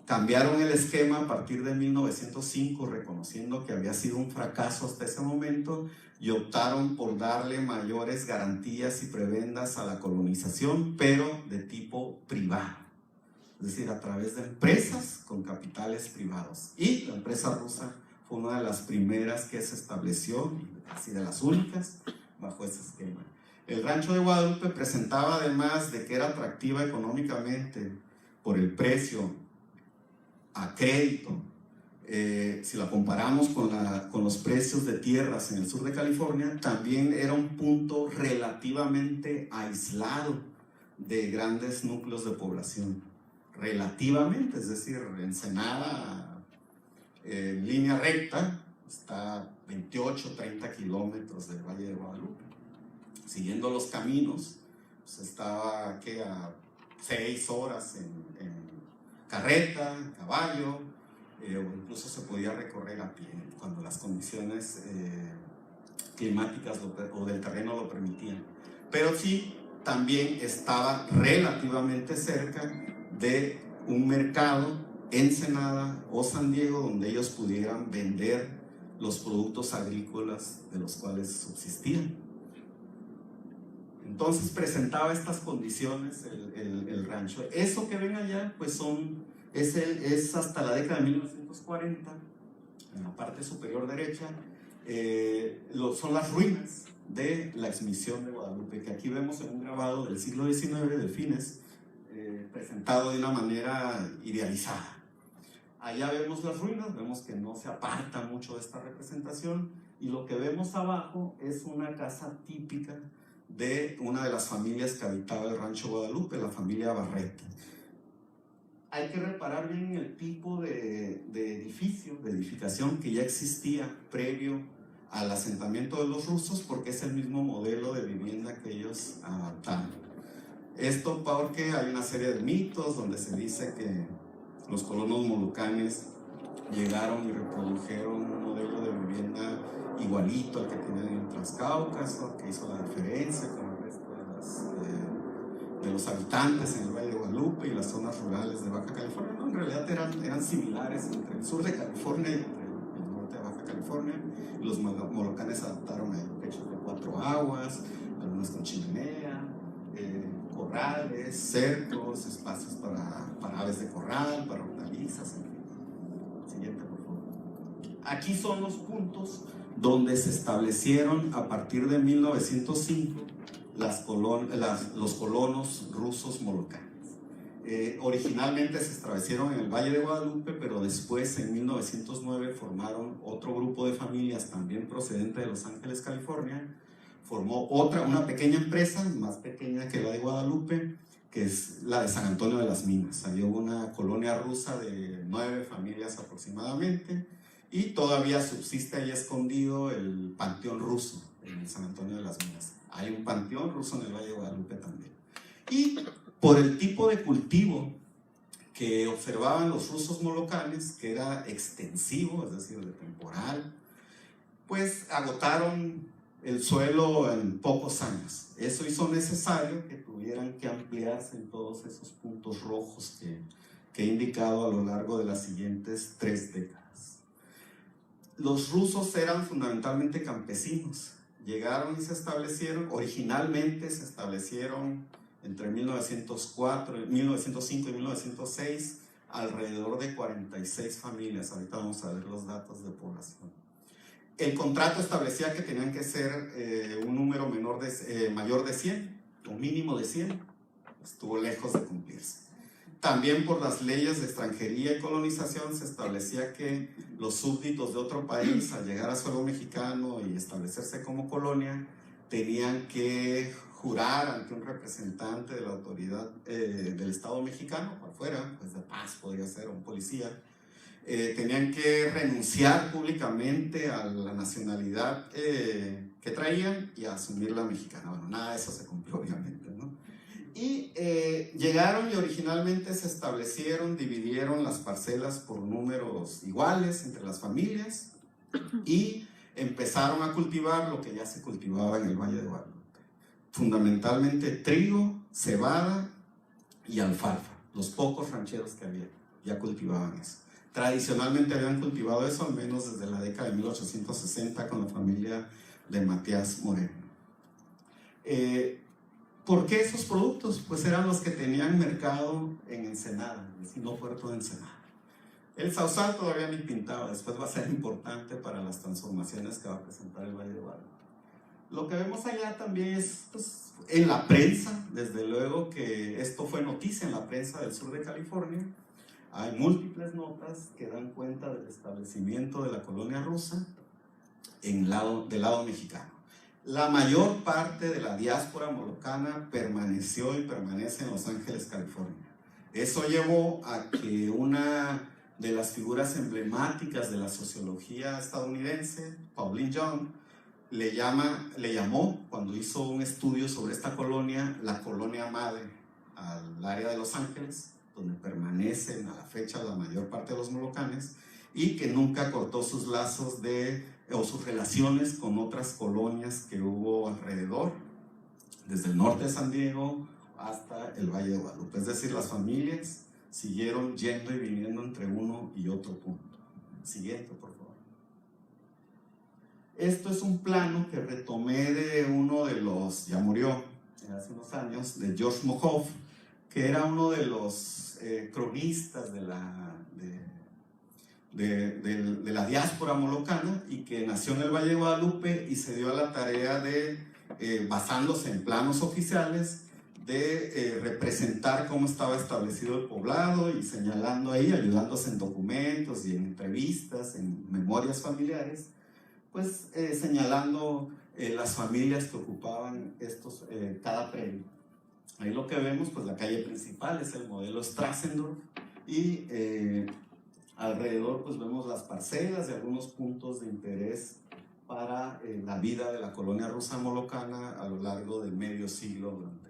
Cambiaron el esquema a partir de 1905, reconociendo que había sido un fracaso hasta ese momento, y optaron por darle mayores garantías y prebendas a la colonización, pero de tipo privado, es decir, a través de empresas con capitales privados. Y la empresa rusa fue una de las primeras que se estableció, así de las únicas, bajo ese esquema. El rancho de Guadalupe presentaba, además de que era atractiva económicamente por el precio a crédito, si la comparamos con los precios de tierras en el sur de California, también era un punto relativamente aislado de grandes núcleos de población. Relativamente, es decir, Ensenada en línea recta está 28, 30 kilómetros del Valle de Guadalupe. Siguiendo los caminos, pues estaba a 6 horas en carreta, en caballo, o incluso se podía recorrer a pie cuando las condiciones climáticas o del terreno lo permitían. Pero sí, también estaba relativamente cerca de un mercado, Ensenada o San Diego, donde ellos pudieran vender los productos agrícolas de los cuales subsistían. Entonces presentaba estas condiciones el rancho. Eso que ven allá, pues es hasta la década de 1940, en la parte superior derecha, son las ruinas de la exmisión de Guadalupe, que aquí vemos en un grabado del siglo XIX, de fines, presentado de una manera idealizada. Allá vemos las ruinas, vemos que no se aparta mucho de esta representación, y lo que vemos abajo es una casa típica de una de las familias que habitaba el rancho Guadalupe, la familia Barrete. Hay que reparar bien en el tipo de edificio, de edificación que ya existía previo al asentamiento de los rusos, porque es el mismo modelo de vivienda que ellos adaptaron. Esto porque hay una serie de mitos donde se dice que los colonos molucanes llegaron y reprodujeron un modelo de vivienda igualito al que tenían en Transcáucaso, que hizo la diferencia con el resto de los habitantes en el Valle de Guadalupe y las zonas rurales de Baja California. No, en realidad eran similares entre el sur de California y entre el norte de Baja California. Los molocanes adaptaron a techos de 4 aguas, algunas con chimenea, corrales, cercos, espacios para aves de corral, para hortalizas. Siguiente, por favor. Aquí son los puntos donde se establecieron a partir de 1905 los colonos rusos molocanes. Originalmente se establecieron en el Valle de Guadalupe, pero después en 1909 formaron otro grupo de familias también procedente de Los Ángeles, California. Formó una pequeña empresa, más pequeña que la de Guadalupe, que es la de San Antonio de las Minas. Había una colonia rusa de 9 familias aproximadamente, y todavía subsiste ahí escondido el panteón ruso en San Antonio de las Minas. Hay un panteón ruso en el Valle de Guadalupe también. Y por el tipo de cultivo que observaban los rusos molocanes, que era extensivo, es decir, de temporal, pues agotaron el suelo en pocos años. Eso hizo necesario que tuvieran que ampliarse en todos esos puntos rojos que he indicado a lo largo de las siguientes 3 décadas. Los rusos eran fundamentalmente campesinos. Llegaron y se establecieron, originalmente se establecieron entre 1905 y 1906, alrededor de 46 familias. Ahorita vamos a ver los datos de población. El contrato establecía que tenían que ser un número mayor de 100, o mínimo de 100. Estuvo lejos de cumplirse. También por las leyes de extranjería y colonización se establecía que los súbditos de otro país, al llegar a suelo mexicano y establecerse como colonia, tenían que jurar ante un representante de la autoridad del Estado mexicano, por fuera, pues de paz podría ser, un policía. Tenían que renunciar públicamente a la nacionalidad que traían y a asumir la mexicana. Bueno, nada de eso se cumplió, obviamente, ¿no? Y llegaron y originalmente se establecieron, dividieron las parcelas por números iguales entre las familias y empezaron a cultivar lo que ya se cultivaba en el Valle de Guadalupe. Fundamentalmente trigo, cebada y alfalfa. Los pocos rancheros que había ya cultivaban eso. Tradicionalmente habían cultivado eso al menos desde la década de 1860 con la familia de Matías Moreno. ¿Por qué esos productos? Pues eran los que tenían mercado en Ensenada, el vecino puerto de Ensenada. El sausal todavía ni pintaba, después va a ser importante para las transformaciones que va a presentar el Valle de Guadalupe. Lo que vemos allá también es, pues, en la prensa, desde luego que esto fue noticia en la prensa del sur de California. Hay múltiples notas que dan cuenta del establecimiento de la colonia rusa del lado mexicano. La mayor parte de la diáspora molocana permaneció y permanece en Los Ángeles, California. Eso llevó a que una de las figuras emblemáticas de la sociología estadounidense, Pauline Young, le llamó, cuando hizo un estudio sobre esta colonia, la colonia madre al área de Los Ángeles, donde permanecen a la fecha la mayor parte de los molocanes, y que nunca cortó sus lazos o sus relaciones con otras colonias que hubo alrededor, desde el norte de San Diego hasta el Valle de Guadalupe. Es decir, las familias siguieron yendo y viniendo entre uno y otro punto. Siguiente, por favor. Esto es un plano que retomé de uno de los, ya murió hace unos años, de George Mohoff, que era uno de los cronistas de la diáspora molocana y que nació en el Valle de Guadalupe y se dio a la tarea de, basándose en planos oficiales, de representar cómo estaba establecido el poblado y señalando ahí, ayudándose en documentos y en entrevistas, en memorias familiares, pues señalando las familias que ocupaban cada predio. Ahí lo que vemos, pues la calle principal es el modelo Strassendorf y alrededor pues vemos las parcelas y algunos puntos de interés para la vida de la colonia rusa molocana a lo largo del medio siglo durante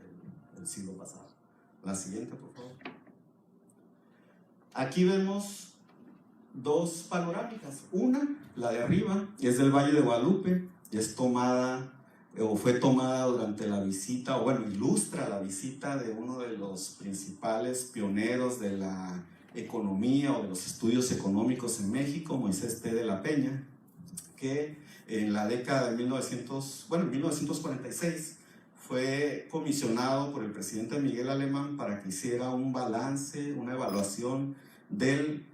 el siglo pasado. La siguiente, por favor. Aquí vemos 2 panorámicas. Una, la de arriba, es del Valle de Guadalupe, es tomada o fue tomada durante la visita, o bueno, ilustra la visita de uno de los principales pioneros de la economía o de los estudios económicos en México, Moisés T. de la Peña, que en la década de 1946 fue comisionado por el presidente Miguel Alemán para que hiciera un balance, una evaluación del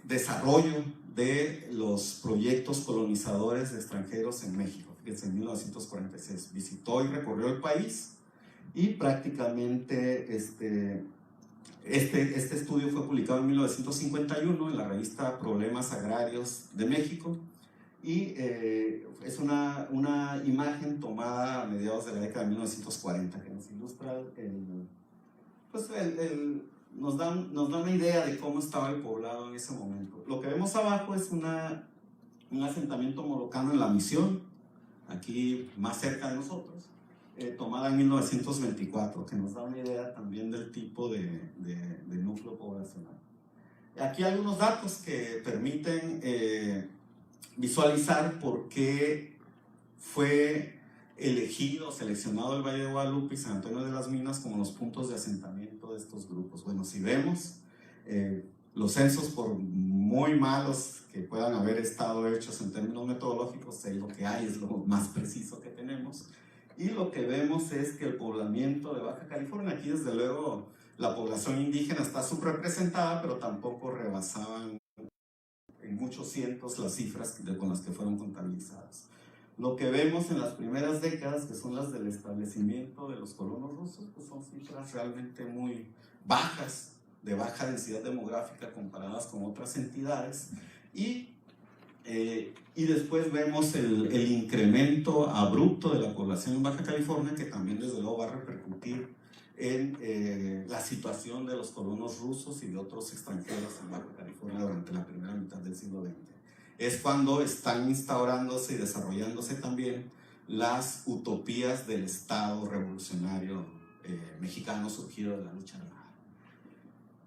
desarrollo de los proyectos colonizadores de extranjeros en México. Fíjense, en 1946 visitó y recorrió el país y prácticamente este estudio fue publicado en 1951 en la revista Problemas Agrarios de México y es una imagen tomada a mediados de la década de 1940 que nos ilustra pues nos da una idea de cómo estaba el poblado en ese momento. Lo que vemos abajo es un asentamiento molocano en La Misión, aquí más cerca de nosotros, tomada en 1924, que nos da una idea también del tipo de núcleo poblacional. Aquí hay algunos datos que permiten visualizar por qué fue elegido, seleccionado el Valle de Guadalupe y San Antonio de las Minas como los puntos de asentamiento de estos grupos. Bueno, si vemos, los censos, por muy malos que puedan haber estado hechos en términos metodológicos, lo que hay es lo más preciso que tenemos, y lo que vemos es que el poblamiento de Baja California, aquí desde luego la población indígena está subrepresentada, pero tampoco rebasaban en muchos cientos las cifras con las que fueron contabilizadas. Lo que vemos en las primeras décadas, que son las del establecimiento de los colonos rusos, pues son cifras realmente muy bajas, de baja densidad demográfica comparadas con otras entidades, y después vemos el incremento abrupto de la población en Baja California, que también desde luego va a repercutir en la situación de los colonos rusos y de otros extranjeros en Baja California durante la primera mitad del siglo XX. Es cuando están instaurándose y desarrollándose también las utopías del Estado revolucionario mexicano surgido de la lucha armada.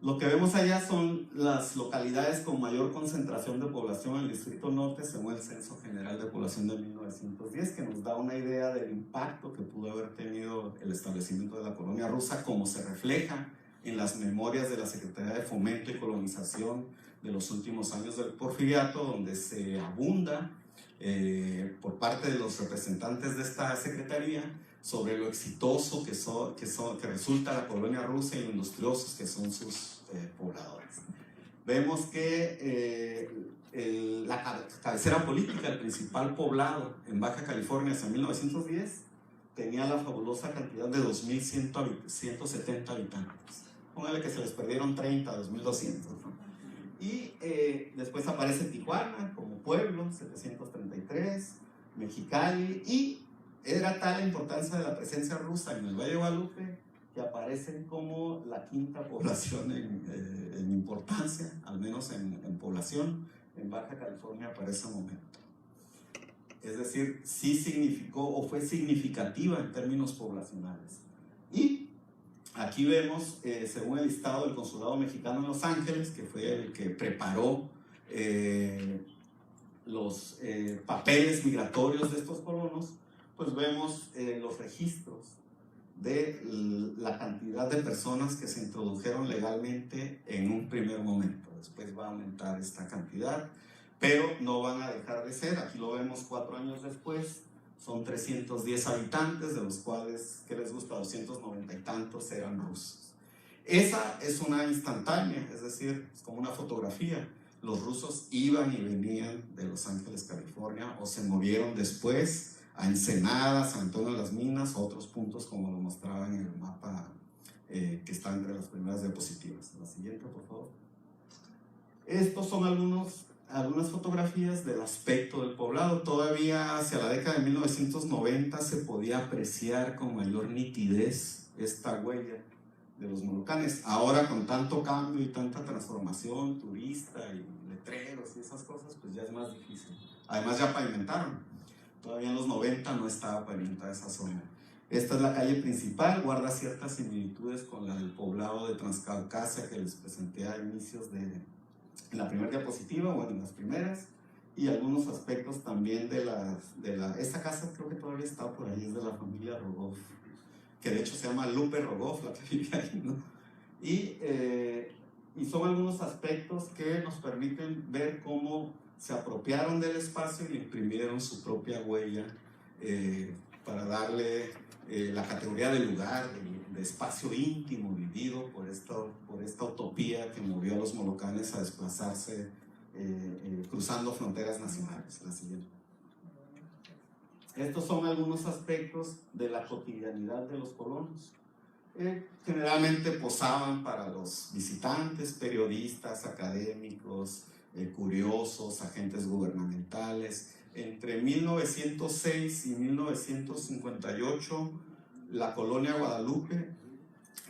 Lo que vemos allá son las localidades con mayor concentración de población en el Distrito Norte, según el Censo General de Población de 1910, que nos da una idea del impacto que pudo haber tenido el establecimiento de la colonia rusa, como se refleja en las memorias de la Secretaría de Fomento y Colonización de los últimos años del Porfiriato, donde se abunda por parte de los representantes de esta secretaría sobre lo exitoso que resulta la colonia rusa y lo industriosos que son sus pobladores. Vemos que la cabecera política, el principal poblado en Baja California hasta 1910, tenía la fabulosa cantidad de 2.170 habitantes. Póngale que se les perdieron 30, 2.200, ¿no? Y después aparece Tijuana como pueblo, 733, Mexicali, y era tal la importancia de la presencia rusa en el Valle de Guadalupe que aparecen como la quinta población en importancia, al menos en población, en Baja California para ese momento. Es decir, sí significó o fue significativa en términos poblacionales. Y aquí vemos, según el listado del Consulado Mexicano en Los Ángeles, que fue el que preparó los papeles migratorios de estos colonos, pues vemos los registros de la cantidad de personas que se introdujeron legalmente en un primer momento. Después va a aumentar esta cantidad, pero no van a dejar de ser. Aquí lo vemos 4 años después, son 310 habitantes, de los cuales, ¿qué les gusta? 290 y tantos eran rusos. Esa es una instantánea, es decir, es como una fotografía. Los rusos iban y venían de Los Ángeles, California, o se movieron después a Ensenada, San Antonio de las Minas, otros puntos como lo mostraba en el mapa que está entre las primeras diapositivas. La siguiente, por favor. Estos son algunas fotografías del aspecto del poblado. Todavía hacia la década de 1990 se podía apreciar con mayor nitidez esta huella de los molocanes. Ahora, con tanto cambio y tanta transformación turista y letreros y esas cosas, pues ya es más difícil. Además ya pavimentaron. Todavía en los 90 no estaba pavimentada esa zona. Esta es la calle principal, guarda ciertas similitudes con la del poblado de Transcaucasia que les presenté a inicios en la primera diapositiva, bueno, en las primeras, y algunos aspectos también esta casa creo que todavía está por ahí, es de la familia Rogoff, que de hecho se llama Lupe Rogoff, la que vive ahí, ¿no? Y son algunos aspectos que nos permiten ver cómo se apropiaron del espacio y le imprimieron su propia huella para darle la categoría de lugar, de espacio íntimo vivido por esta utopía que movió a los molocanes a desplazarse cruzando fronteras nacionales. La siguiente. Estos son algunos aspectos de la cotidianidad de los colonos. Generalmente posaban para los visitantes, periodistas, académicos, curiosos, agentes gubernamentales. Entre 1906 y 1958, la colonia Guadalupe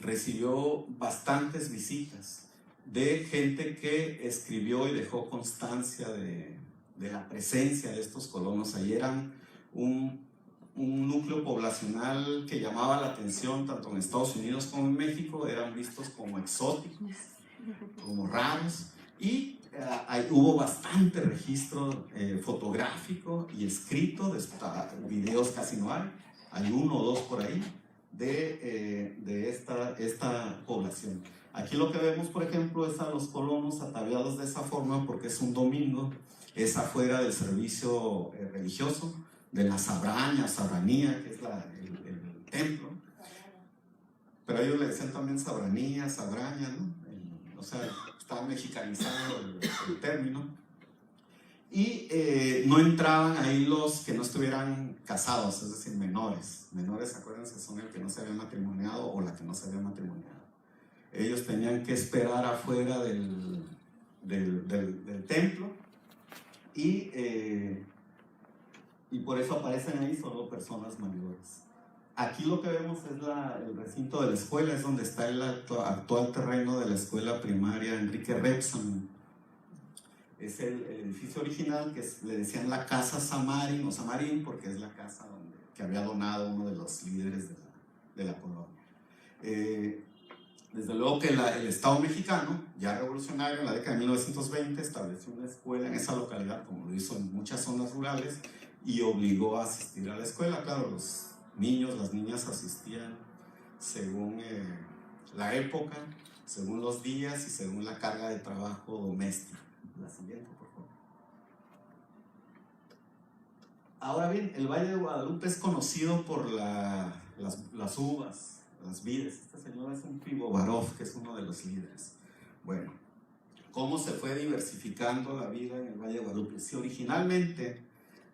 recibió bastantes visitas de gente que escribió y dejó constancia de la presencia de estos colonos. Ahí eran un núcleo poblacional que llamaba la atención tanto en Estados Unidos como en México. Eran vistos como exóticos, como raros, y ahí hubo bastante registro fotográfico y escrito, de videos casi no hay uno o dos por ahí, de esta población. Aquí lo que vemos, por ejemplo, es a los colonos ataviados de esa forma porque es un domingo, es afuera del servicio religioso, de la sabranía, que es el templo. Pero ellos le decían también sabraña, ¿no? O sea, estaba mexicanizado el término. Y no entraban ahí los que no estuvieran casados, es decir, menores. Menores, acuérdense, son el que no se había matrimoniado o la que no se había matrimoniado. Ellos tenían que esperar afuera del templo y por eso aparecen ahí solo personas mayores. Aquí lo que vemos es el recinto de la escuela, es donde está el actual terreno de la escuela primaria Enrique Repsamen. Es el edificio original que le decían la casa Samarín, o Samarín porque es la casa que había donado uno de los líderes de la colonia. Desde luego que el Estado mexicano, ya revolucionario en la década de 1920, estableció una escuela en esa localidad, como lo hizo en muchas zonas rurales, y obligó a asistir a la escuela. Claro, los niños, las niñas asistían según la época, según los días y según la carga de trabajo doméstica. La siguiente, por favor. Ahora bien, el Valle de Guadalupe es conocido por las uvas, las vides. Este señor es un Pivovarov, que es uno de los líderes. Bueno, ¿cómo se fue diversificando la vida en el Valle de Guadalupe? Si originalmente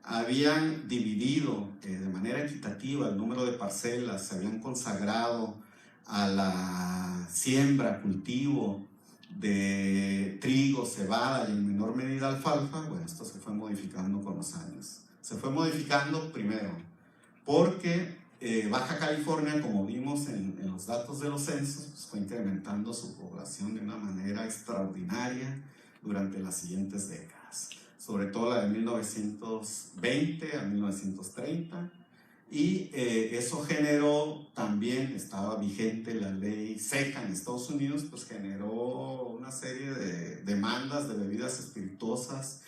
habían dividido de manera equitativa el número de parcelas, se habían consagrado a la siembra, cultivo de trigo, cebada y en menor medida alfalfa, bueno, esto se fue modificando con los años. Se fue modificando primero porque Baja California, como vimos en los datos de los censos, pues fue incrementando su población de una manera extraordinaria durante las siguientes décadas, sobre todo la de 1920 a 1930, y eso generó también, estaba vigente la ley seca en Estados Unidos, pues generó una serie de demandas de bebidas espirituosas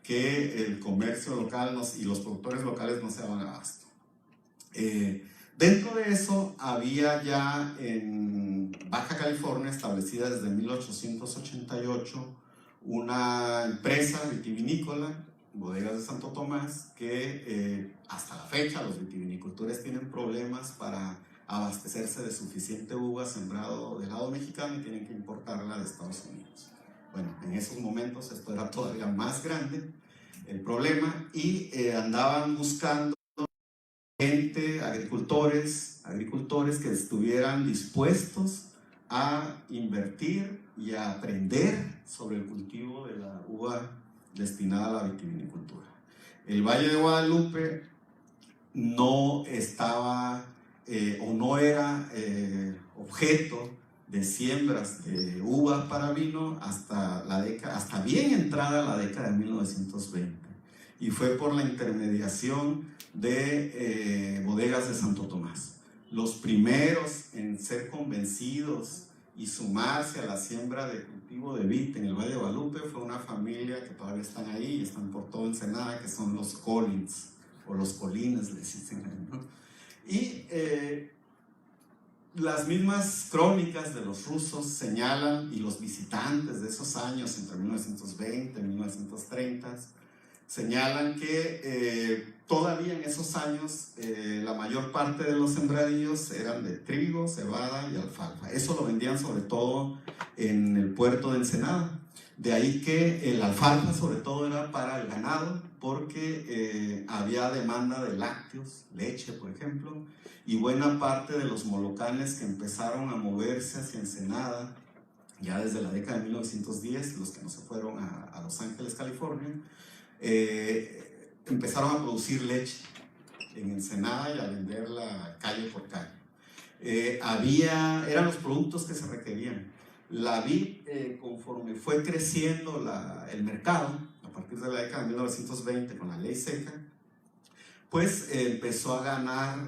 que el comercio local y los productores locales no se daban abasto. Dentro de eso había ya en Baja California, establecida desde 1888, una empresa vitivinícola, Bodegas de Santo Tomás, que hasta la fecha los vitivinicultores tienen problemas para abastecerse de suficiente uva sembrado del lado mexicano y tienen que importarla de Estados Unidos. Bueno, en esos momentos esto era todavía más grande el problema y andaban buscando gente, agricultores que estuvieran dispuestos a invertir y a aprender sobre el cultivo de la uva destinada a la vitivinicultura. El Valle de Guadalupe no estaba o no era objeto de siembras de uva para vino hasta bien entrada la década de 1920, y fue por la intermediación de Bodegas de Santo Tomás. Los primeros en ser convencidos y sumarse a la siembra de cultivo de vid en el Valle de Guadalupe fue una familia que todavía están ahí, están por todo Ensenada, que son los Collins, o los Colines, les dicen, ¿no? Y las mismas crónicas de los rusos señalan, y los visitantes de esos años, entre 1920 y 1930, señalan que todavía en esos años la mayor parte de los sembradíos eran de trigo, cebada y alfalfa. Eso lo vendían sobre todo en el puerto de Ensenada. De ahí que el alfalfa sobre todo era para el ganado, porque había demanda de lácteos, leche por ejemplo, y buena parte de los molocanes que empezaron a moverse hacia Ensenada ya desde la década de 1910, los que no se fueron a Los Ángeles, California, empezaron a producir leche en Ensenada y a venderla calle por calle. eran los productos que se requerían. La vid, conforme fue creciendo el mercado, a partir de la década de 1920 con la ley seca, pues empezó a ganar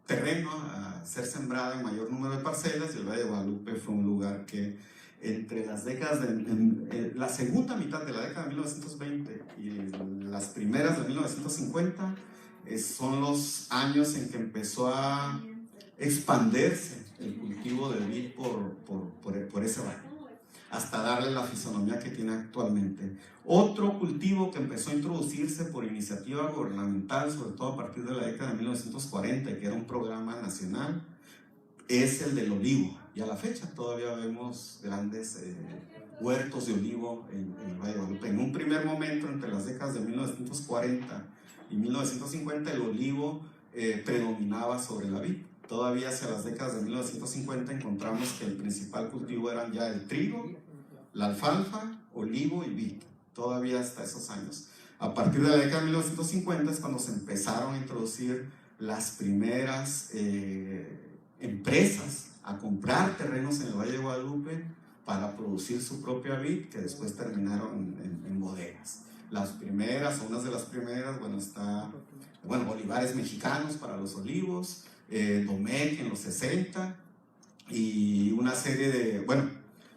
terreno, a ser sembrada en mayor número de parcelas, y el Valle de Guadalupe fue un lugar que entre las décadas la segunda mitad de la década de 1920 y las primeras de 1950 son los años en que empezó a expandirse el cultivo de vid por ese valle, hasta darle la fisonomía que tiene actualmente. Otro cultivo que empezó a introducirse por iniciativa gubernamental, sobre todo a partir de la década de 1940, que era un programa nacional, es el del olivo. Y a la fecha todavía vemos grandes huertos de olivo en el Valle de Guadalupe. En un primer momento, entre las décadas de 1940 y 1950, el olivo predominaba sobre la vid. Todavía hacia las décadas de 1950 encontramos que el principal cultivo eran ya el trigo, la alfalfa, olivo y vid. Todavía hasta esos años. A partir de la década de 1950 es cuando se empezaron a introducir las primeras empresas a comprar terrenos en el Valle de Guadalupe para producir su propia vid, que después terminaron en bodegas. Las primeras, o unas de las primeras, Olivares Mexicanos para los olivos, Domecq en los 60, y una serie de,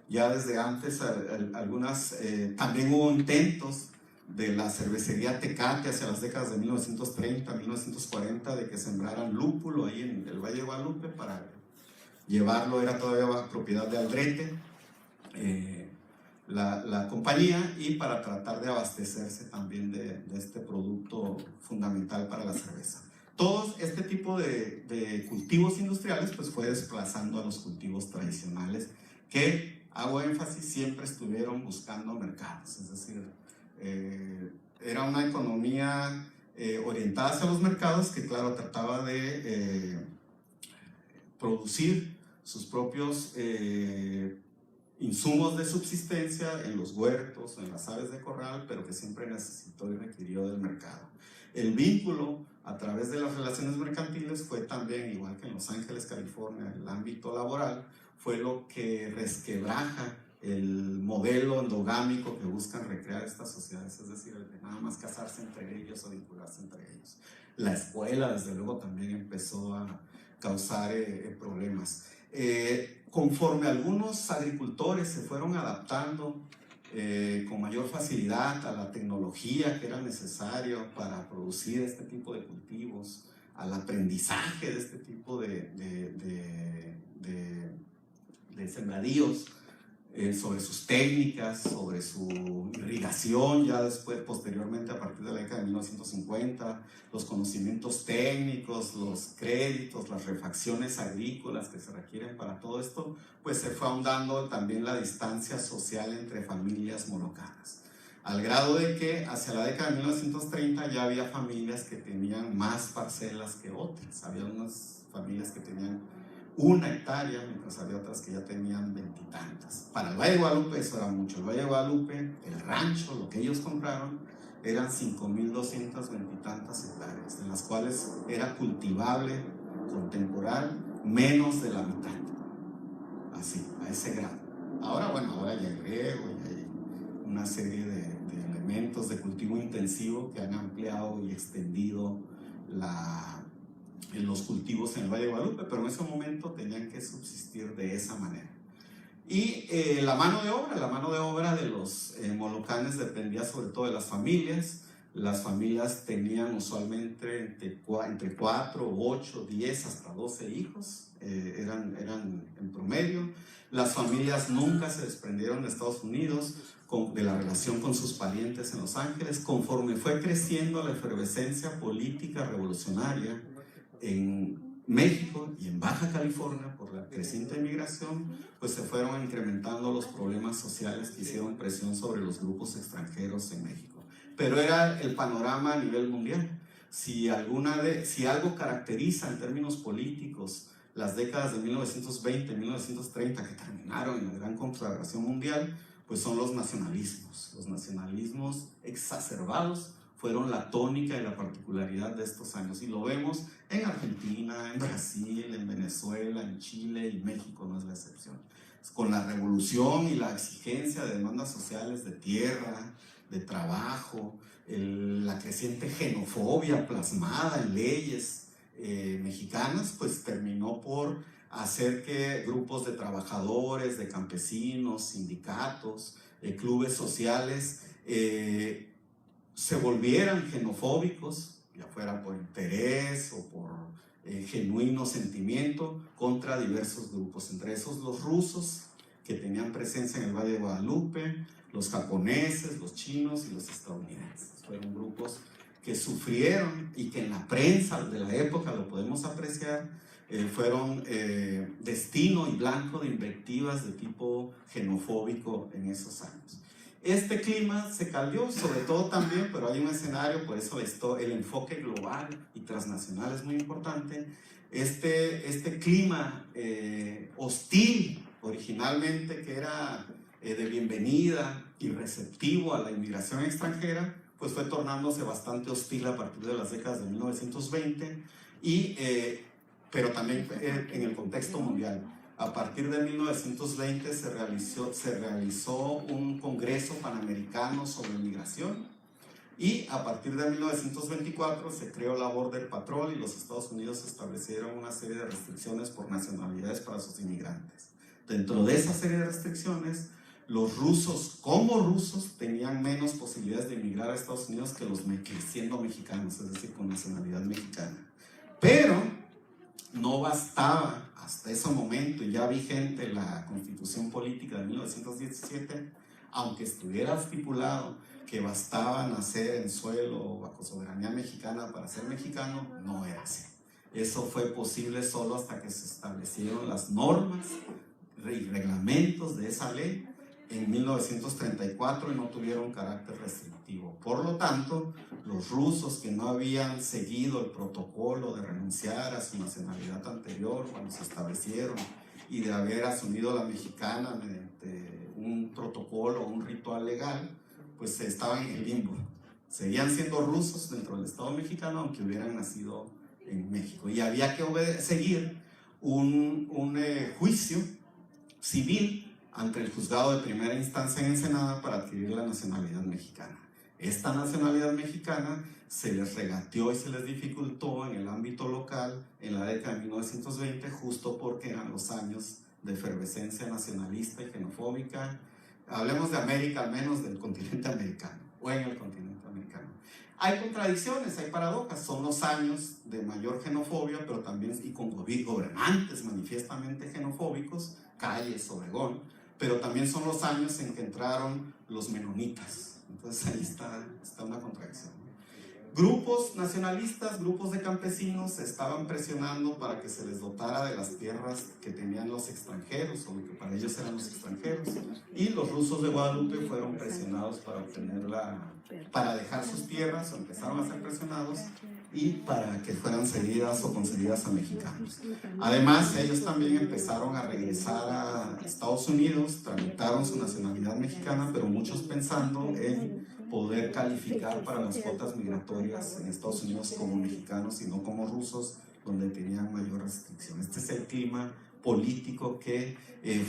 ya desde antes algunas, también hubo intentos de la cervecería Tecate hacia las décadas de 1930, 1940, de que sembraran lúpulo ahí en el Valle de Guadalupe para llevarlo, era todavía propiedad de Aldrete, la compañía, y para tratar de abastecerse también de este producto fundamental para la cerveza. Todo este tipo de cultivos industriales pues fue desplazando a los cultivos tradicionales que, hago énfasis, siempre estuvieron buscando mercados, es decir, era una economía orientada hacia los mercados que, claro, trataba de producir sus propios insumos de subsistencia en los huertos, en las aves de corral, pero que siempre necesitó y requirió del mercado. El vínculo a través de las relaciones mercantiles fue también, igual que en Los Ángeles, California, el ámbito laboral, fue lo que resquebraja el modelo endogámico que buscan recrear estas sociedades, es decir, el de nada más casarse entre ellos o vincularse entre ellos. La escuela, desde luego, también empezó a causar problemas. Conforme algunos agricultores se fueron adaptando con mayor facilidad a la tecnología que era necesario para producir este tipo de cultivos, al aprendizaje de este tipo de sembradíos, sobre sus técnicas, sobre su irrigación, ya después, posteriormente, a partir de la década de 1950, los conocimientos técnicos, los créditos, las refacciones agrícolas que se requieren para todo esto, pues se fue ahondando también la distancia social entre familias molocanas, al grado de que hacia la década de 1930 ya había familias que tenían más parcelas que otras. Había unas familias que tenían 1 hectárea, mientras había otras que ya tenían 20 y tantas. Para el Valle de Guadalupe eso era mucho. El Valle de Guadalupe, el rancho, lo que ellos compraron, eran 5,220 y tantas hectáreas, en las cuales era cultivable con temporal menos de la mitad. Así, a ese grado. Ahora ya hay riego, ya hay una serie de elementos de cultivo intensivo que han ampliado y extendido los cultivos en el Valle de Guadalupe, pero en ese momento tenían que subsistir de esa manera. Y la mano de obra de los molocanes dependía sobre todo de las familias. Las familias tenían usualmente entre 4, 8, 10, hasta 12 hijos, eran en promedio. Las familias nunca se desprendieron de Estados Unidos, de la relación con sus parientes en Los Ángeles. Conforme fue creciendo la efervescencia política revolucionaria en México y en Baja California por la creciente inmigración, pues se fueron incrementando los problemas sociales que hicieron presión sobre los grupos extranjeros en México. Pero era el panorama a nivel mundial. Si algo caracteriza en términos políticos las décadas de 1920 y 1930 que terminaron en la gran conflagración mundial, pues son los nacionalismos exacerbados fueron la tónica y la particularidad de estos años. Y lo vemos en Argentina, en Brasil, en Venezuela, en Chile y México no es la excepción. Con la revolución y la exigencia de demandas sociales de tierra, de trabajo, la creciente xenofobia plasmada en leyes mexicanas, pues terminó por hacer que grupos de trabajadores, de campesinos, sindicatos, clubes sociales se volvieran xenofóbicos, ya fuera por interés o por genuino sentimiento, contra diversos grupos, entre esos los rusos, que tenían presencia en el Valle de Guadalupe, los japoneses, los chinos y los estadounidenses. Fueron grupos que sufrieron y que en la prensa de la época lo podemos apreciar, fueron destino y blanco de invectivas de tipo xenofóbico en esos años. Este clima se cambió, sobre todo también, pero hay un escenario, por eso el enfoque global y transnacional es muy importante. Este clima hostil, originalmente, que era de bienvenida y receptivo a la inmigración extranjera, pues fue tornándose bastante hostil a partir de las décadas de 1920, pero también en el contexto mundial. A partir de 1920 se realizó un congreso panamericano sobre migración, y a partir de 1924 se creó la Border Patrol y los Estados Unidos establecieron una serie de restricciones por nacionalidades para sus inmigrantes. Dentro de esa serie de restricciones, los rusos como rusos tenían menos posibilidades de emigrar a Estados Unidos que los siendo mexicanos, es decir, con nacionalidad mexicana. Pero no bastaba hasta ese momento, ya vigente la Constitución Política de 1917, aunque estuviera estipulado que bastaba nacer en suelo bajo soberanía mexicana para ser mexicano, no era así. Eso fue posible solo hasta que se establecieron las normas y reglamentos de esa ley en 1934 y no tuvieron carácter restrictivo. Por lo tanto, los rusos que no habían seguido el protocolo de renunciar a su nacionalidad anterior cuando se establecieron y de haber asumido la mexicana mediante un protocolo, un ritual legal, pues estaban en el limbo. Seguían siendo rusos dentro del Estado mexicano aunque hubieran nacido en México. Y había que seguir un juicio civil ante el juzgado de primera instancia en Ensenada para adquirir la nacionalidad mexicana. Esta nacionalidad mexicana se les regateó y se les dificultó en el ámbito local en la década de 1920, justo porque eran los años de efervescencia nacionalista y xenofóbica. Hablemos de América, al menos del continente americano, o en el continente americano. Hay contradicciones, hay paradojas, son los años de mayor xenofobia, pero también y con gobernantes manifiestamente xenofóbicos, Calles, Obregón, pero también son los años en que entraron los menonitas. Entonces ahí está una contradicción. Grupos nacionalistas, grupos de campesinos se estaban presionando para que se les dotara de las tierras que tenían los extranjeros, o lo que para ellos eran los extranjeros, y los rusos de Guadalupe fueron presionados para dejar sus tierras, o empezaron a ser presionados, y para que fueran cedidas o concedidas a mexicanos. Además, ellos también empezaron a regresar a Estados Unidos, tramitaron su nacionalidad mexicana, pero muchos pensando en poder calificar para las cuotas migratorias en Estados Unidos como mexicanos y no como rusos, donde tenían mayor restricción. Este es el clima político que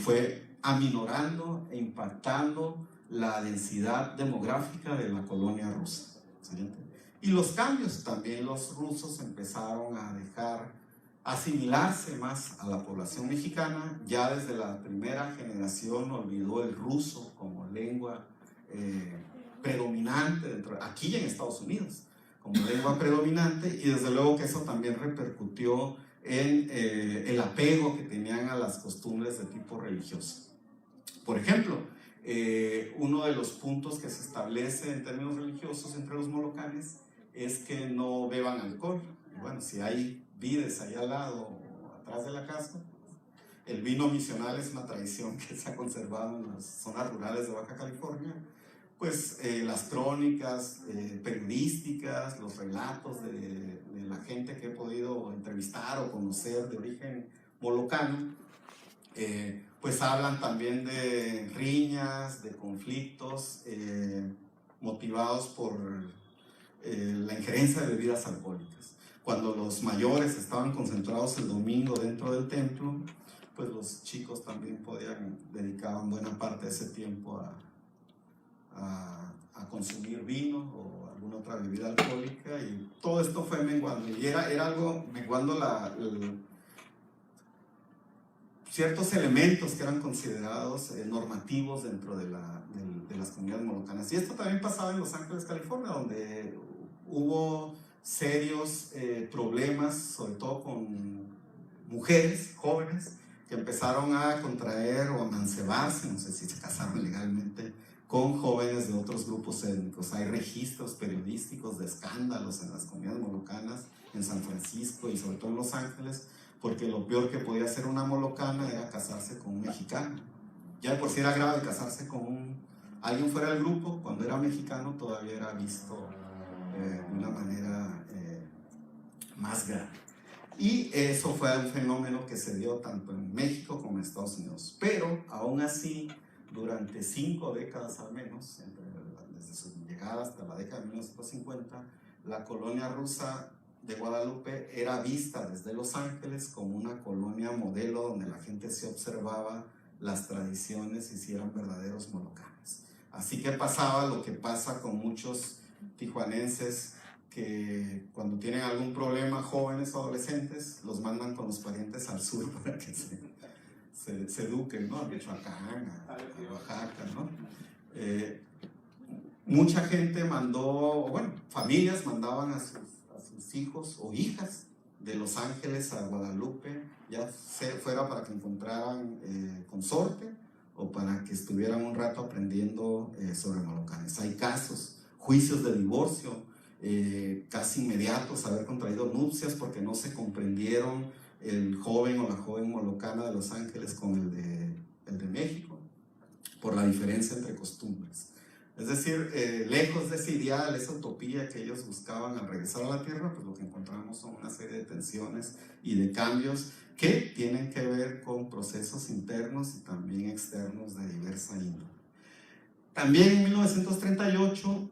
fue aminorando e impactando la densidad demográfica de la colonia rusa. Siguiente. Y los cambios, también los rusos empezaron a asimilarse más a la población mexicana. Ya desde la primera generación olvidó el ruso como lengua predominante aquí en Estados Unidos, como lengua predominante, y desde luego que eso también repercutió en el apego que tenían a las costumbres de tipo religioso. Por ejemplo, uno de los puntos que se establece en términos religiosos entre los molocanes es que no beban alcohol. Y bueno, si hay vides ahí al lado o atrás de la casa, el vino misional es una tradición que se ha conservado en las zonas rurales de Baja California. Pues las crónicas periodísticas, los relatos de la gente que he podido entrevistar o conocer de origen molocano, pues hablan también de riñas, de conflictos motivados por la injerencia de bebidas alcohólicas. Cuando los mayores estaban concentrados el domingo dentro del templo, pues los chicos también dedicaban buena parte de ese tiempo a consumir vino o alguna otra bebida alcohólica, y todo esto fue menguando, y era algo menguando ciertos elementos que eran considerados normativos dentro de las comunidades molocanas. Y esto también pasaba en Los Ángeles, California, donde hubo serios problemas, sobre todo con mujeres jóvenes que empezaron a contraer o a mancebarse, no sé si se casaron legalmente, con jóvenes de otros grupos étnicos. Hay registros periodísticos de escándalos en las comunidades molocanas, en San Francisco y sobre todo en Los Ángeles, porque lo peor que podía hacer una molocana era casarse con un mexicano. Ya de por sí era grave casarse con alguien fuera del grupo. Cuando era mexicano todavía era visto de una manera más grave. Y eso fue un fenómeno que se dio tanto en México como en Estados Unidos. Pero aún así, durante 5 décadas al menos, desde su llegada hasta la década de 1950, la colonia rusa de Guadalupe era vista desde Los Ángeles como una colonia modelo donde la gente se observaba las tradiciones y si eran verdaderos molocanes. Así que pasaba lo que pasa con muchos tijuanenses, que cuando tienen algún problema, jóvenes o adolescentes, los mandan con los parientes al sur para que se eduquen, ¿no? A Michoacán, a Oaxaca, ¿no? Mucha gente familias mandaban a sus hijos o hijas de Los Ángeles a Guadalupe, ya fuera para que encontraran consorte o para que estuvieran un rato aprendiendo sobre molocanes. Hay casos, juicios de divorcio casi inmediatos, haber contraído nupcias porque no se comprendieron el joven o la joven molocana de Los Ángeles con el de México, por la diferencia entre costumbres. Es decir, lejos de ese ideal, esa utopía que ellos buscaban al regresar a la tierra, pues lo que encontramos son una serie de tensiones y de cambios que tienen que ver con procesos internos y también externos de diversa índole. También en 1938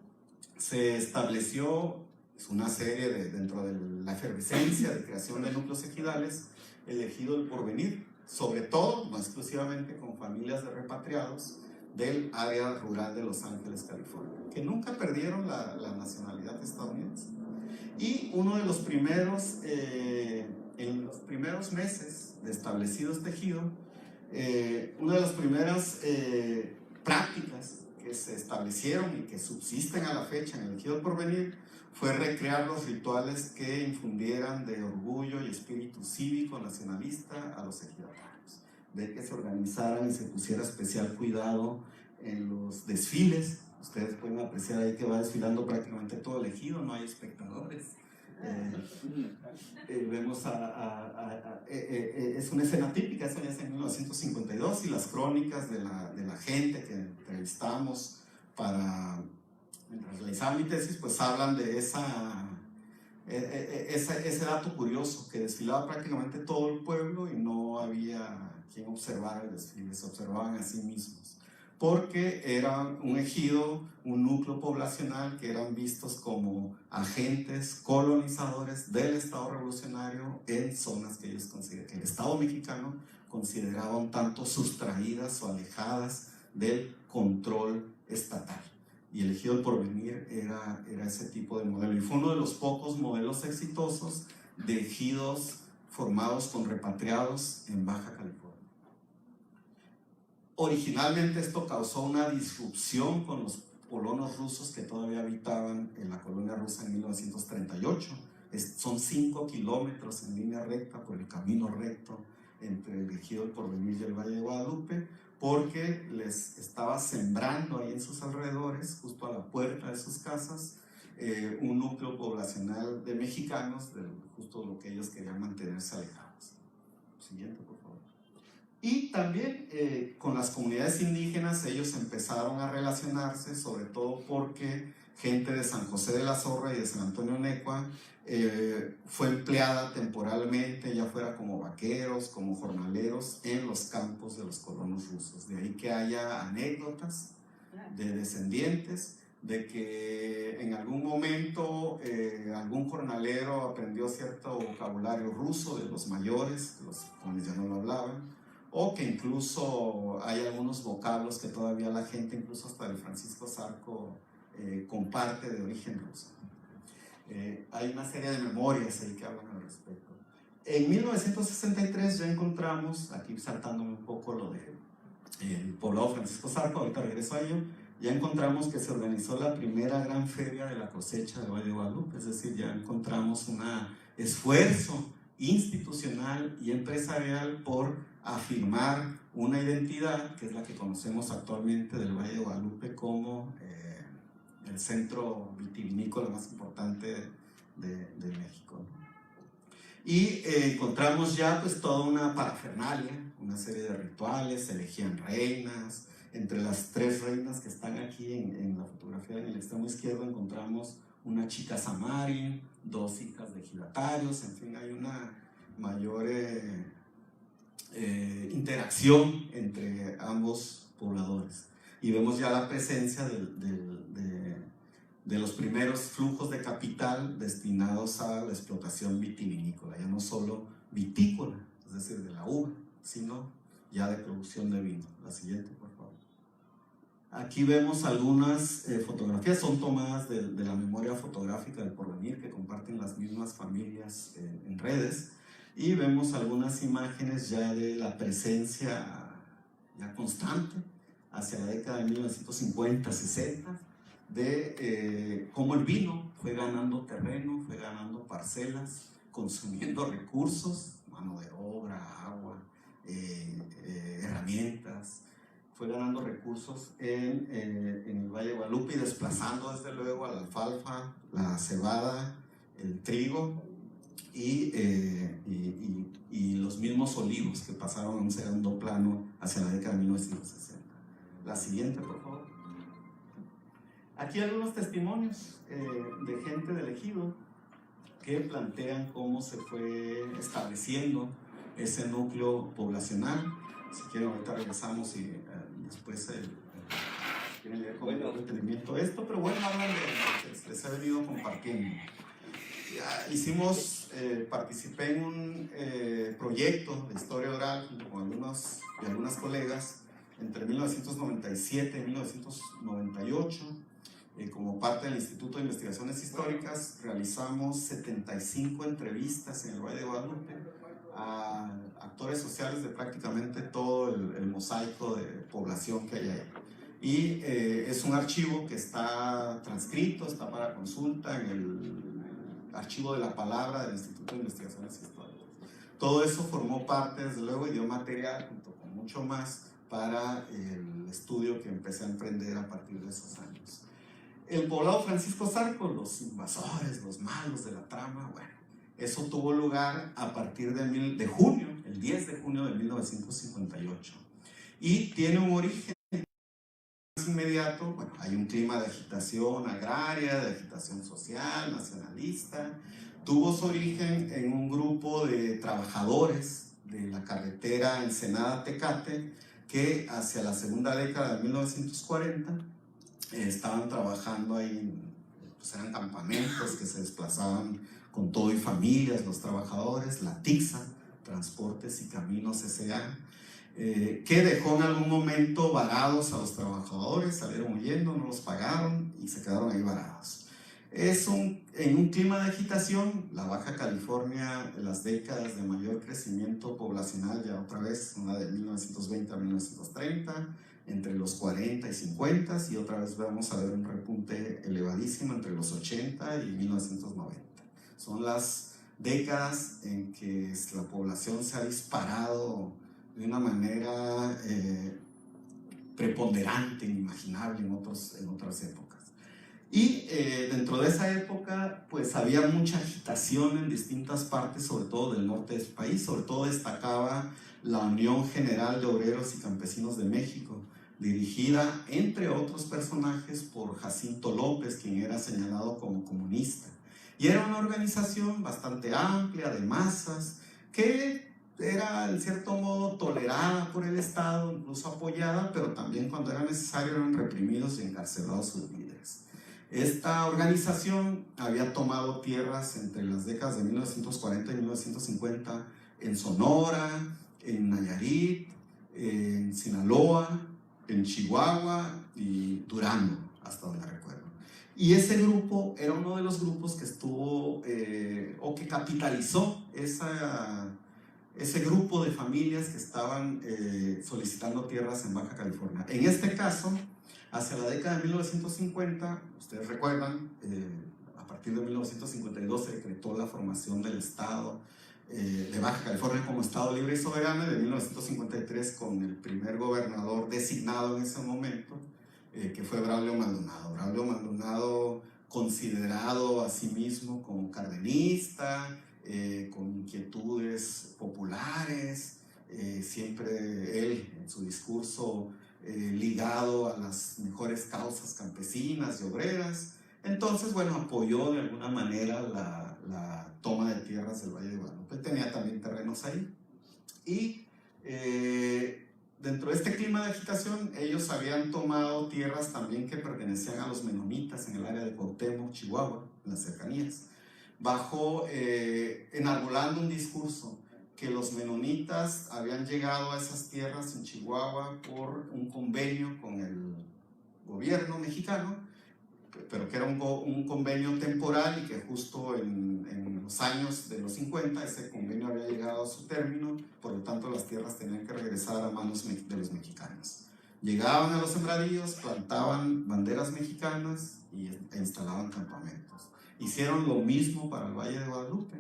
se estableció una serie dentro de la efervescencia de creación de núcleos ejidales, el Ejido del Porvenir, sobre todo, no exclusivamente, con familias de repatriados del área rural de Los Ángeles, California, que nunca perdieron la nacionalidad estadounidense. Y uno de los primeros, en los primeros meses de establecido este ejido, una de las primeras prácticas que se establecieron y que subsisten a la fecha en el Ejido del Porvenir fue recrear los rituales que infundieran de orgullo y espíritu cívico nacionalista a los ejidatarios, de que se organizaran y se pusiera especial cuidado en los desfiles. Ustedes pueden apreciar ahí que va desfilando prácticamente todo el ejido, no hay espectadores. Vemos es una escena típica, esa ya es en 1952, y las crónicas de la gente que entrevistamos mientras realizaba mi tesis, pues hablan de ese dato curioso, que desfilaba prácticamente todo el pueblo y no había quien observara el desfile, se observaban a sí mismos, porque era un ejido, un núcleo poblacional que eran vistos como agentes colonizadores del Estado revolucionario en zonas que ellos consideraban, que el Estado mexicano consideraba un tanto sustraídas o alejadas del control estatal. Y el Ejido del Porvenir era ese tipo de modelo, y fue uno de los pocos modelos exitosos de ejidos formados con repatriados en Baja California. Originalmente esto causó una disrupción con los colonos rusos que todavía habitaban en la colonia rusa en 1938. Son 5 kilómetros en línea recta por el camino recto entre el Ejido del Porvenir y el Valle de Guadalupe, porque les estaba sembrando ahí en sus alrededores, justo a la puerta de sus casas, un núcleo poblacional de mexicanos, justo lo que ellos querían mantenerse alejados. Siguiente, por favor. Y también con las comunidades indígenas ellos empezaron a relacionarse, sobre todo porque gente de San José de la Zorra y de San Antonio Necua fue empleada temporalmente, ya fuera como vaqueros, como jornaleros, en los campos de los colonos rusos. De ahí que haya anécdotas de descendientes de que en algún momento algún jornalero aprendió cierto vocabulario ruso de los mayores, los jóvenes ya no lo hablaban, o que incluso hay algunos vocablos que todavía la gente, incluso hasta el Francisco Zarco, comparte de origen ruso. Hay una serie de memorias ahí que hablan al respecto. En 1963 ya encontramos, aquí saltándome un poco lo de el poblado Francisco Zarco, ahorita regreso a ello, ya encontramos que se organizó la primera gran feria de la cosecha de Valle de Guadalupe, es decir, ya encontramos un esfuerzo institucional y empresarial por afirmar una identidad que es la que conocemos actualmente del Valle de Guadalupe como el centro vitivinícola más importante de México. Y encontramos ya pues toda una parafernalia, una serie de rituales, se elegían reinas. Entre las 3 reinas que están aquí en la fotografía en el extremo izquierdo encontramos una chica samarin, 2 hijas de ejidatarios, en fin, hay una mayor interacción entre ambos pobladores. Y vemos ya la presencia de los primeros flujos de capital destinados a la explotación vitivinícola, ya no solo vitícola, es decir, de la uva, sino ya de producción de vino. La siguiente, por favor. Aquí vemos algunas fotografías, son tomadas de la memoria fotográfica del Porvenir que comparten las mismas familias en redes, y vemos algunas imágenes ya de la presencia ya constante hacia la década de 1950-60 de cómo el vino fue ganando terreno, fue ganando parcelas, consumiendo recursos, mano de obra, agua, herramientas, fue ganando recursos en el Valle de Guadalupe y desplazando desde luego a la alfalfa, la cebada, el trigo y los mismos olivos que pasaron a un segundo plano hacia la década de 1960. La siguiente, por favor. Aquí hay algunos testimonios de gente del ejido que plantean cómo se fue estableciendo ese núcleo poblacional. Si quieren, ahorita regresamos y después quieren leer con mayor detenimiento esto, pero bueno, hablan de lo que les he venido compartiendo. Participé en un proyecto de historia oral junto con algunas colegas entre 1997 y 1998. Como parte del Instituto de Investigaciones Históricas realizamos 75 entrevistas en el Valle de Guadalupe a actores sociales de prácticamente todo el mosaico de población que hay ahí. Y es un archivo que está transcrito, está para consulta en el archivo de la palabra del Instituto de Investigaciones Históricas. Todo eso formó parte, desde luego, y dio material junto con mucho más para el estudio que empecé a emprender a partir de esos años. El poblado Francisco Zarco, los invasores, los malos de la trama, bueno, eso tuvo lugar a partir de junio, el 10 de junio de 1958. Y tiene un origen más inmediato, bueno, hay un clima de agitación agraria, de agitación social, nacionalista. Tuvo su origen en un grupo de trabajadores de la carretera Ensenada-Tecate que hacia la segunda década de 1940 estaban trabajando ahí, pues eran campamentos que se desplazaban con todo y familias, los trabajadores, la TICSA, Transportes y Caminos S.A., que dejó en algún momento varados a los trabajadores, salieron huyendo, no los pagaron y se quedaron ahí varados. En un clima de agitación, la Baja California, las décadas de mayor crecimiento poblacional, ya otra vez, una de 1920 a 1930, entre los 40 y 50, y otra vez vamos a ver un repunte elevadísimo entre los 80 y 1990. Son las décadas en que la población se ha disparado de una manera preponderante, inimaginable en otras épocas. Y dentro de esa época pues había mucha agitación en distintas partes, sobre todo del norte del país. Sobre todo destacaba la Unión General de Obreros y Campesinos de México, dirigida entre otros personajes por Jacinto López, quien era señalado como comunista, y era una organización bastante amplia de masas que era en cierto modo tolerada por el Estado, incluso apoyada, pero también cuando era necesario eran reprimidos y encarcelados sus líderes. Esta organización había tomado tierras entre las décadas de 1940 y 1950 en Sonora, en Nayarit, en Sinaloa, en Chihuahua y Durango, hasta donde recuerdo. Y ese grupo era uno de los grupos que estuvo o que capitalizó ese grupo de familias que estaban solicitando tierras en Baja California. En este caso, hacia la década de 1950, ustedes recuerdan, a partir de 1952 se decretó la formación del Estado de Baja California como Estado libre y soberano, y de 1953 con el primer gobernador designado en ese momento, que fue Braulio Maldonado. Braulio Maldonado, considerado a sí mismo como cardenista, con inquietudes populares, siempre él en su discurso ligado a las mejores causas campesinas y obreras. Entonces, bueno, apoyó de alguna manera la toma de tierras del Valle de Guadalupe. Tenía también terrenos ahí. Y dentro de este clima de agitación, ellos habían tomado tierras también que pertenecían a los menonitas en el área de Cuauhtémoc, Chihuahua, en las cercanías, enarbolando un discurso que los menonitas habían llegado a esas tierras en Chihuahua por un convenio con el gobierno mexicano, pero que era un convenio temporal y que justo en los años de los 50 ese convenio había llegado a su término, por lo tanto las tierras tenían que regresar a manos de los mexicanos. Llegaban a los sembradíos, plantaban banderas mexicanas e instalaban campamentos. Hicieron lo mismo para el Valle de Guadalupe.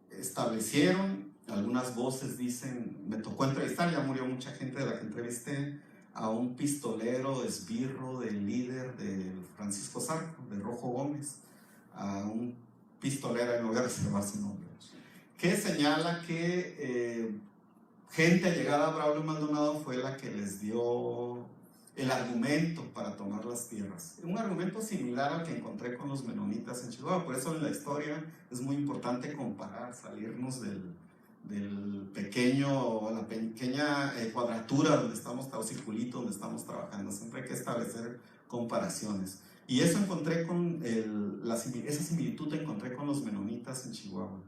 Establecieron, algunas voces dicen, me tocó entrevistar, ya murió mucha gente de la que entrevisté, a un pistolero, esbirro del líder de Francisco Zarco, de Rojo Gómez, a un pistolero, y no voy a reservar su nombre, que señala que gente allegada a Braulio Maldonado fue la que les dio el argumento para tomar las tierras. Un argumento similar al que encontré con los menonitas en Chihuahua. Por eso en la historia es muy importante comparar, salirnos la pequeña cuadratura donde estamos, o circulito donde estamos trabajando. Siempre hay que establecer comparaciones. Y eso encontré con esa similitud la encontré con los menonitas en Chihuahua,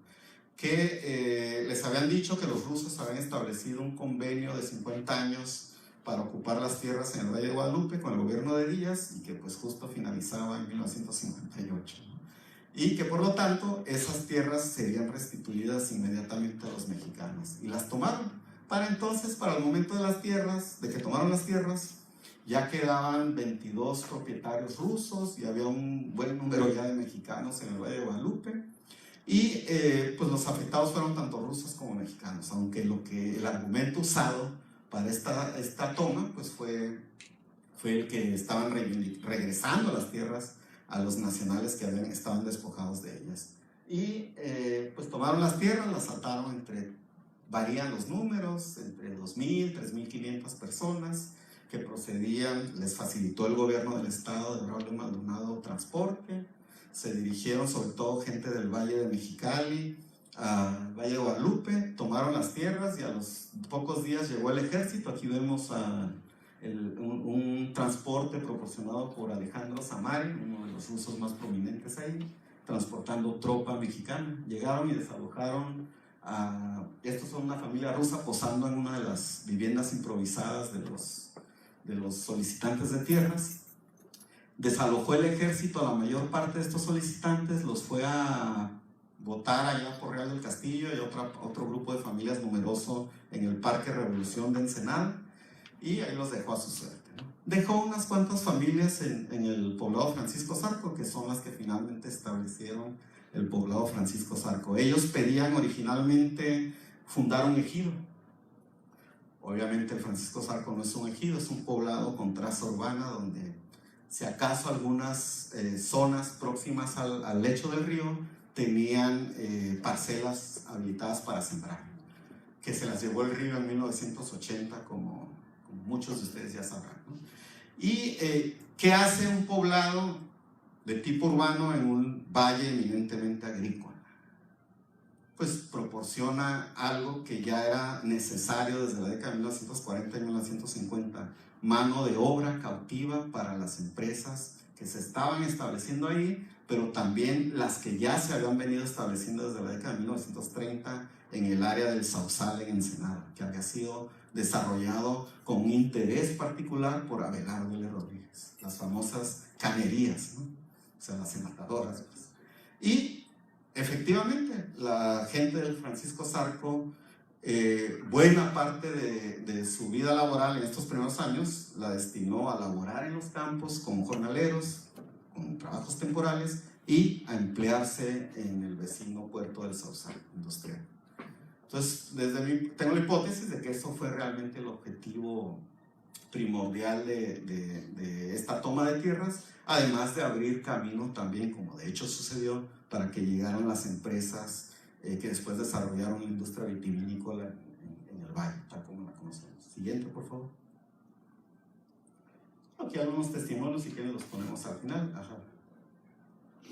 que les habían dicho que los rusos habían establecido un convenio de 50 años para ocupar las tierras en el Valle de Guadalupe con el gobierno de Díaz, y que pues justo finalizaba en 1958, ¿no? Y que por lo tanto esas tierras serían restituidas inmediatamente a los mexicanos, y las tomaron. Para entonces, para el momento de que tomaron las tierras, ya quedaban 22 propietarios rusos y había un buen número ya de mexicanos en el Valle de Guadalupe. Y pues los afectados fueron tanto rusos como mexicanos, aunque el argumento usado para esta toma pues fue el que estaban regresando las tierras a los nacionales que estaban despojados de ellas. Y pues tomaron las tierras, las ataron varían los números, entre 2.000, 3.500 personas que procedían, les facilitó el gobierno del estado de Braulio Maldonado transporte. Se dirigieron sobre todo gente del Valle de Mexicali al Valle de Guadalupe, tomaron las tierras y a los pocos días llegó el ejército. Aquí vemos un transporte proporcionado por Alejandro Samari, uno de los rusos más prominentes ahí, transportando tropa mexicana. Llegaron y desalojaron estos son una familia rusa posando en una de las viviendas improvisadas de los solicitantes de tierras. Desalojó el ejército a la mayor parte de estos solicitantes, los fue a votar allá por Real del Castillo y otro grupo de familias numeroso en el Parque Revolución de Ensenada, y ahí los dejó a su suerte, ¿no? Dejó unas cuantas familias en el poblado Francisco Zarco, que son las que finalmente establecieron el poblado Francisco Zarco. Ellos pedían originalmente fundar un ejido. Obviamente el Francisco Zarco no es un ejido, es un poblado con traza urbana donde, si acaso, algunas zonas próximas al lecho del río tenían parcelas habilitadas para sembrar, que se las llevó el río en 1980, como muchos de ustedes ya sabrán, ¿no? ¿Y qué hace un poblado de tipo urbano en un valle eminentemente agrícola? Pues proporciona algo que ya era necesario desde la década de 1940 y 1950, mano de obra cautiva para las empresas que se estaban estableciendo ahí, pero también las que ya se habían venido estableciendo desde la década de 1930 en el área del Sausal en Ensenada, que había sido desarrollado con un interés particular por Abelardo L. Rodríguez, las famosas canerías, ¿no? O sea, las enlatadoras, pues. Y efectivamente, la gente del Francisco Zarco, buena parte de su vida laboral en estos primeros años la destinó a laborar en los campos como jornaleros, con trabajos temporales, y a emplearse en el vecino puerto del Sausal industrial. Entonces, tengo la hipótesis de que eso fue realmente el objetivo primordial de esta toma de tierras, además de abrir camino también, como de hecho sucedió, para que llegaran las empresas que después desarrollaron la industria vitivinícola en el valle, tal como la conocemos. Siguiente, por favor. Aquí algunos testimonios, si quieren los ponemos al final. Ajá.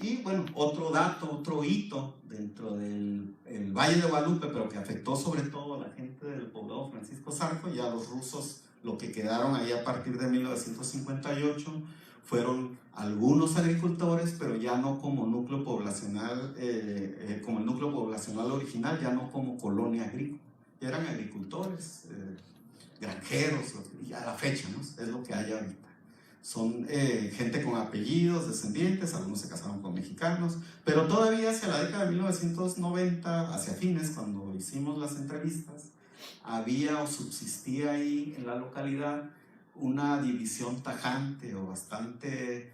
Y bueno, otro dato, otro hito dentro del Valle de Guadalupe, pero que afectó sobre todo a la gente del poblado Francisco Zarco, ya los rusos, lo que quedaron ahí a partir de 1958, fueron algunos agricultores, pero ya no como núcleo poblacional, como el núcleo poblacional original, ya no como colonia agrícola. Ya eran agricultores, granjeros, y a la fecha, ¿no? Es lo que hay ahorita. Son gente con apellidos, descendientes, algunos se casaron con mexicanos, pero todavía hacia la década de 1990, hacia fines, cuando hicimos las entrevistas, había o subsistía ahí en la localidad una división tajante o bastante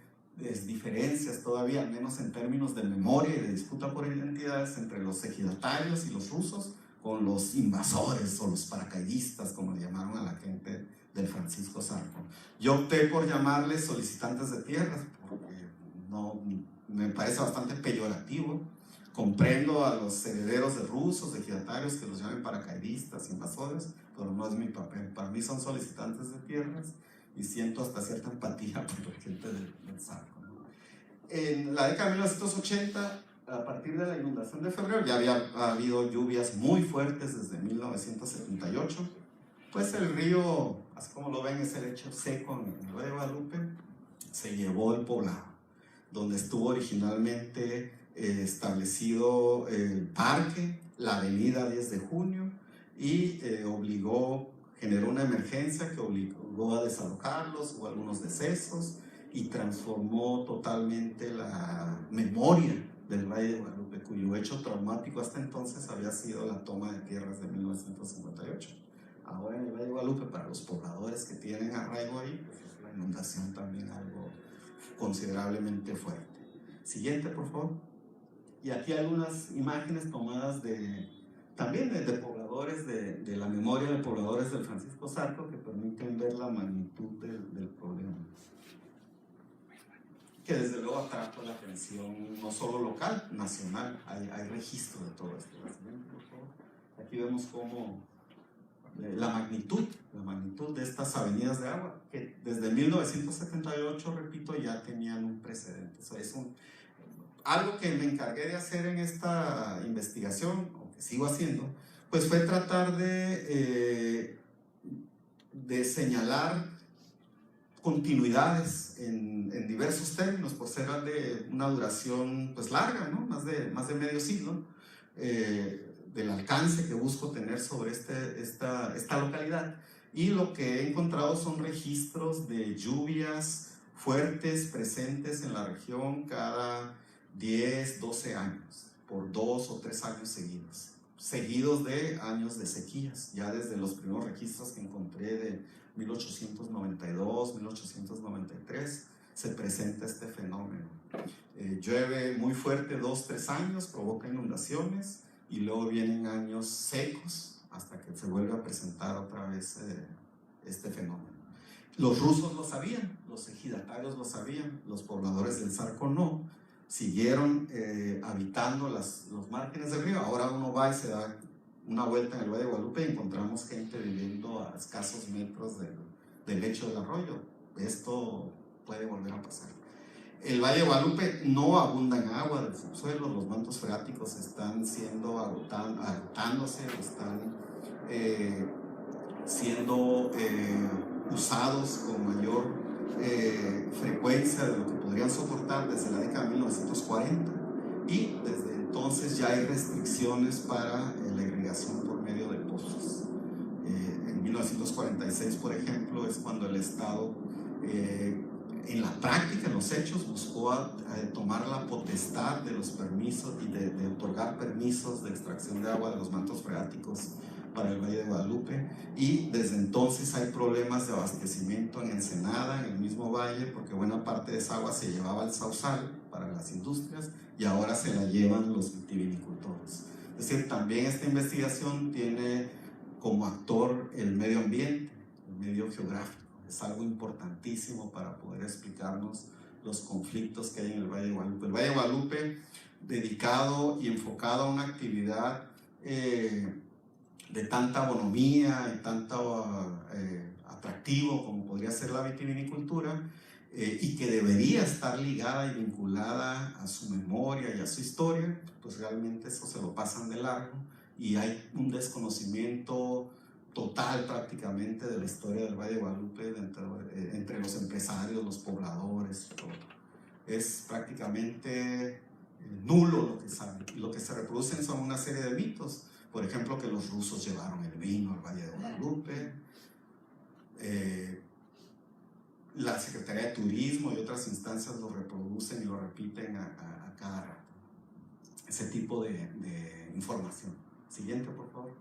diferencias todavía, al menos en términos de memoria y de disputa por identidades entre los ejidatarios y los rusos con los invasores o los paracaidistas, como le llamaron a la gente del Francisco Zarco. Yo opté por llamarles solicitantes de tierras porque no, me parece bastante peyorativo. Comprendo a los herederos de rusos, de ejidatarios, que los llamen paracaidistas, invasores, pero no es mi papel. Para mí son solicitantes de tierras y siento hasta cierta empatía por la gente del Zarco, ¿no? En la década de 1980, a partir de la inundación de febrero, ya había habido lluvias muy fuertes desde 1978, pues el río, así como lo ven, es el lecho seco en el Valle de Guadalupe, se llevó el poblado, donde estuvo originalmente establecido el parque, la avenida 10 de junio, y generó una emergencia que obligó a desalojarlos, hubo algunos decesos, y transformó totalmente la memoria del Valle de Guadalupe, cuyo hecho traumático hasta entonces había sido la toma de tierras de 1958. Ahora en el Valle de Guadalupe, para los pobladores que tienen arraigo ahí, pues es la inundación también algo considerablemente fuerte. Siguiente, por favor. Y aquí algunas imágenes tomadas también de pobladores, de la memoria de pobladores del Francisco Zarco, que permiten ver la magnitud del problema, que desde luego atrajo la atención no solo local, nacional. Hay registro de todo esto. Por favor. Aquí vemos cómo la magnitud de estas avenidas de agua, que desde 1978, repito, ya tenían un precedente. Eso es algo que me encargué de hacer en esta investigación, o que sigo haciendo, pues fue tratar de señalar continuidades en diversos términos, por ser de una duración pues larga, ¿no? más de medio siglo, del alcance que busco tener sobre esta localidad. Y lo que he encontrado son registros de lluvias fuertes presentes en la región cada 10, 12 años, por 2 o 3 años seguidos de años de sequías. Ya desde los primeros registros que encontré de 1892, 1893, se presenta este fenómeno. Llueve muy fuerte 2, 3 años, provoca inundaciones, y luego vienen años secos hasta que se vuelve a presentar otra vez este fenómeno. Los rusos lo sabían, los ejidatarios lo sabían, los pobladores del Zarco no, siguieron habitando los márgenes del río. Ahora uno va y se da una vuelta en el Valle de Guadalupe y encontramos gente viviendo a escasos metros del lecho del arroyo. Esto puede volver a pasar. El Valle de Guadalupe no abunda en agua del subsuelo, los mantos freáticos están agotándose, están siendo usados con mayor frecuencia de lo que podrían soportar desde la década de 1940, y desde entonces ya hay restricciones para la irrigación por medio de pozos. En 1946, por ejemplo, es cuando el Estado, en la práctica, en los hechos, buscó tomar la potestad de los permisos y de otorgar permisos de extracción de agua de los mantos freáticos para el Valle de Guadalupe, y desde entonces hay problemas de abastecimiento en Ensenada, en el mismo valle, porque buena parte de esa agua se llevaba al Sausal para las industrias y ahora se la llevan los vitivinicultores. Es decir, también esta investigación tiene como actor el medio ambiente, el medio geográfico. Es algo importantísimo para poder explicarnos los conflictos que hay en el Valle de Guadalupe. El Valle de Guadalupe, dedicado y enfocado a una actividad de tanta bonomía y tanto atractivo como podría ser la vitivinicultura, y que debería estar ligada y vinculada a su memoria y a su historia, pues realmente eso se lo pasan de largo, y hay un desconocimiento total prácticamente de la historia del Valle de Guadalupe entre los empresarios, los pobladores, todo. Es prácticamente nulo lo que saben, y lo que se reproducen son una serie de mitos. Por ejemplo, que los rusos llevaron el vino al Valle de Guadalupe. La Secretaría de Turismo y otras instancias lo reproducen y lo repiten a cada rato. Ese tipo de información. Siguiente, por favor.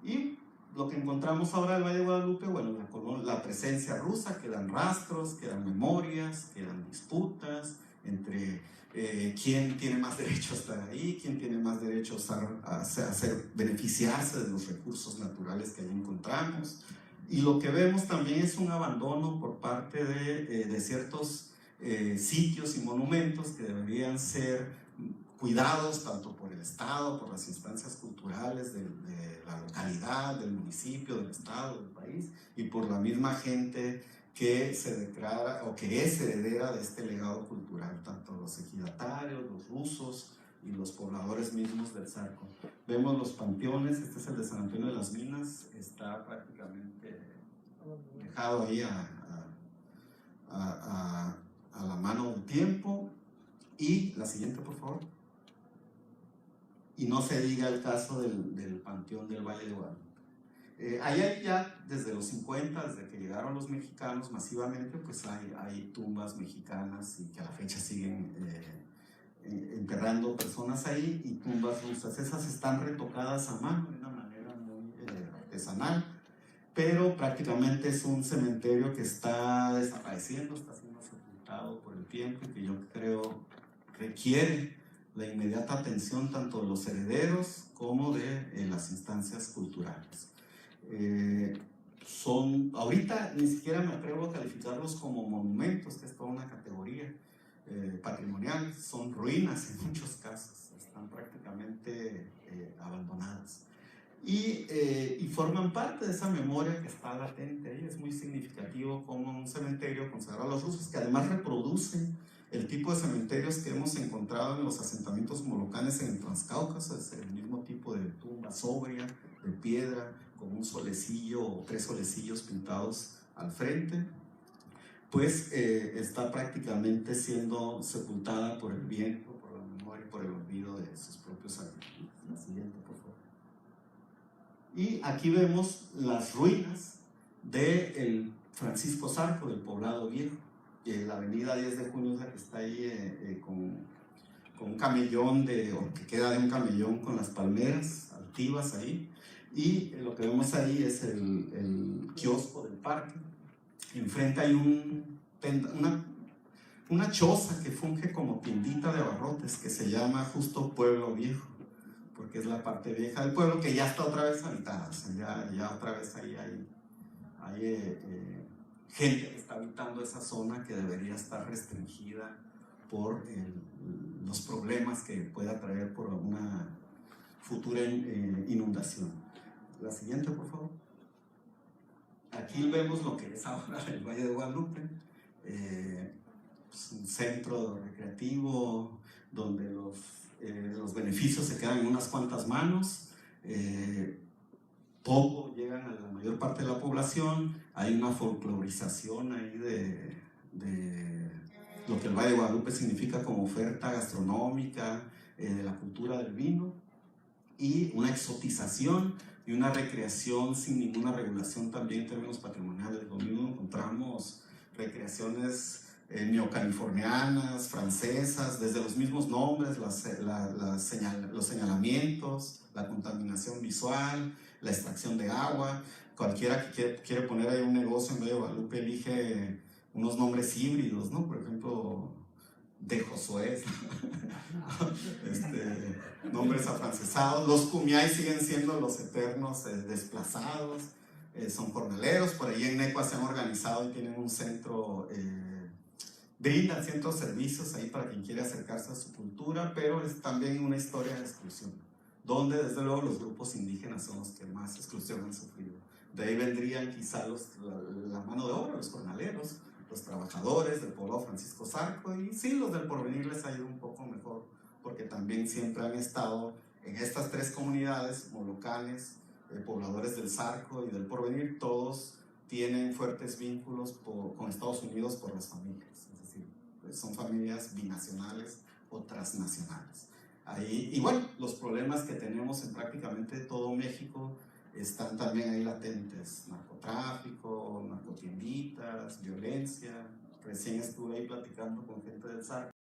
Y lo que encontramos ahora del Valle de Guadalupe, bueno, la presencia rusa, quedan rastros, quedan memorias, quedan disputas entre quién tiene más derecho a estar ahí, quién tiene más derecho a beneficiarse de los recursos naturales que ahí encontramos. Y lo que vemos también es un abandono por parte de ciertos sitios y monumentos que deberían ser cuidados tanto por el Estado, por las instancias culturales de la localidad, del municipio, del Estado, del país, y por la misma gente que se declara o que es heredera de este legado cultural, tanto los ejidatarios, los rusos y los pobladores mismos del Zarco. Vemos los panteones. Este es el de San Antonio de las Minas, está prácticamente dejado ahí a la mano del tiempo. Y la siguiente, por favor. Y no se diga el caso del Panteón del Valle de Guadalupe. Ahí ya desde los 50, desde que llegaron los mexicanos masivamente, pues hay tumbas mexicanas y que a la fecha siguen enterrando personas ahí, y tumbas rusas. Esas están retocadas a mano de una manera muy artesanal, pero prácticamente es un cementerio que está desapareciendo, está siendo sepultado por el tiempo, y que yo creo requiere la inmediata atención tanto de los herederos como de las instancias culturales. Ahorita ni siquiera me atrevo a calificarlos como monumentos, que es toda una categoría patrimonial. Son ruinas en muchos casos, están prácticamente abandonadas, y forman parte de esa memoria que está latente ahí. Es muy significativo como un cementerio consagrado a los rusos, que además reproduce el tipo de cementerios que hemos encontrado en los asentamientos molocanes en el Transcáucaso. Es el mismo tipo de tumba sobria, de piedra, con un solecillo o 3 solecillos pintados al frente. Pues está prácticamente siendo sepultada por el viento, por la memoria, por el olvido de sus propios habitantes. La siguiente, por favor. Y aquí vemos las ruinas del Francisco Zarco, del Poblado Viejo. La avenida 10 de Junio es la que está ahí con un camellón, o que queda de un camellón con las palmeras altivas ahí. Y lo que vemos ahí es el kiosco del parque. Enfrente hay una choza que funge como tiendita de abarrotes, que se llama justo Pueblo Viejo, porque es la parte vieja del pueblo que ya está otra vez habitada. O sea, ya otra vez ahí hay gente que está habitando esa zona, que debería estar restringida por los problemas que pueda traer por alguna futura inundación. La siguiente, por favor. Aquí vemos lo que es ahora el Valle de Guadalupe, pues un centro recreativo donde los beneficios se quedan en unas cuantas manos, poco llegan a la mayor parte de la población. hay una folclorización ahí de lo que el Valle de Guadalupe significa como oferta gastronómica, de la cultura del vino, y una exotización y una recreación sin ninguna regulación también en términos patrimoniales. Lo mismo encontramos recreaciones neocalifornianas, francesas, desde los mismos nombres, los señalamientos, la contaminación visual, la extracción de agua. Cualquiera que quiere poner ahí un negocio en Valle de Guadalupe elige unos nombres híbridos, ¿no? Por ejemplo, de Josué, nombres afrancesados. Los cumiay siguen siendo los eternos desplazados, son jornaleros. Por ahí en Necua se han organizado y tienen un centro, brindan ciertos servicios ahí para quien quiere acercarse a su cultura, pero es también una historia de exclusión, donde desde luego los grupos indígenas son los que más exclusión han sufrido. De ahí vendrían quizá la mano de obra, los jornaleros, los trabajadores del pueblo Francisco Zarco, y sí, los del Porvenir les ha ido un poco mejor, porque también siempre han estado en estas tres comunidades, molocanes, pobladores del Zarco y del Porvenir. Todos tienen fuertes vínculos con Estados Unidos por las familias, es decir, son familias binacionales o transnacionales. Ahí, y bueno, los problemas que tenemos en prácticamente todo México están también ahí latentes: narcotráfico, narcotienditas, violencia. Recién estuve ahí platicando con gente del Zarco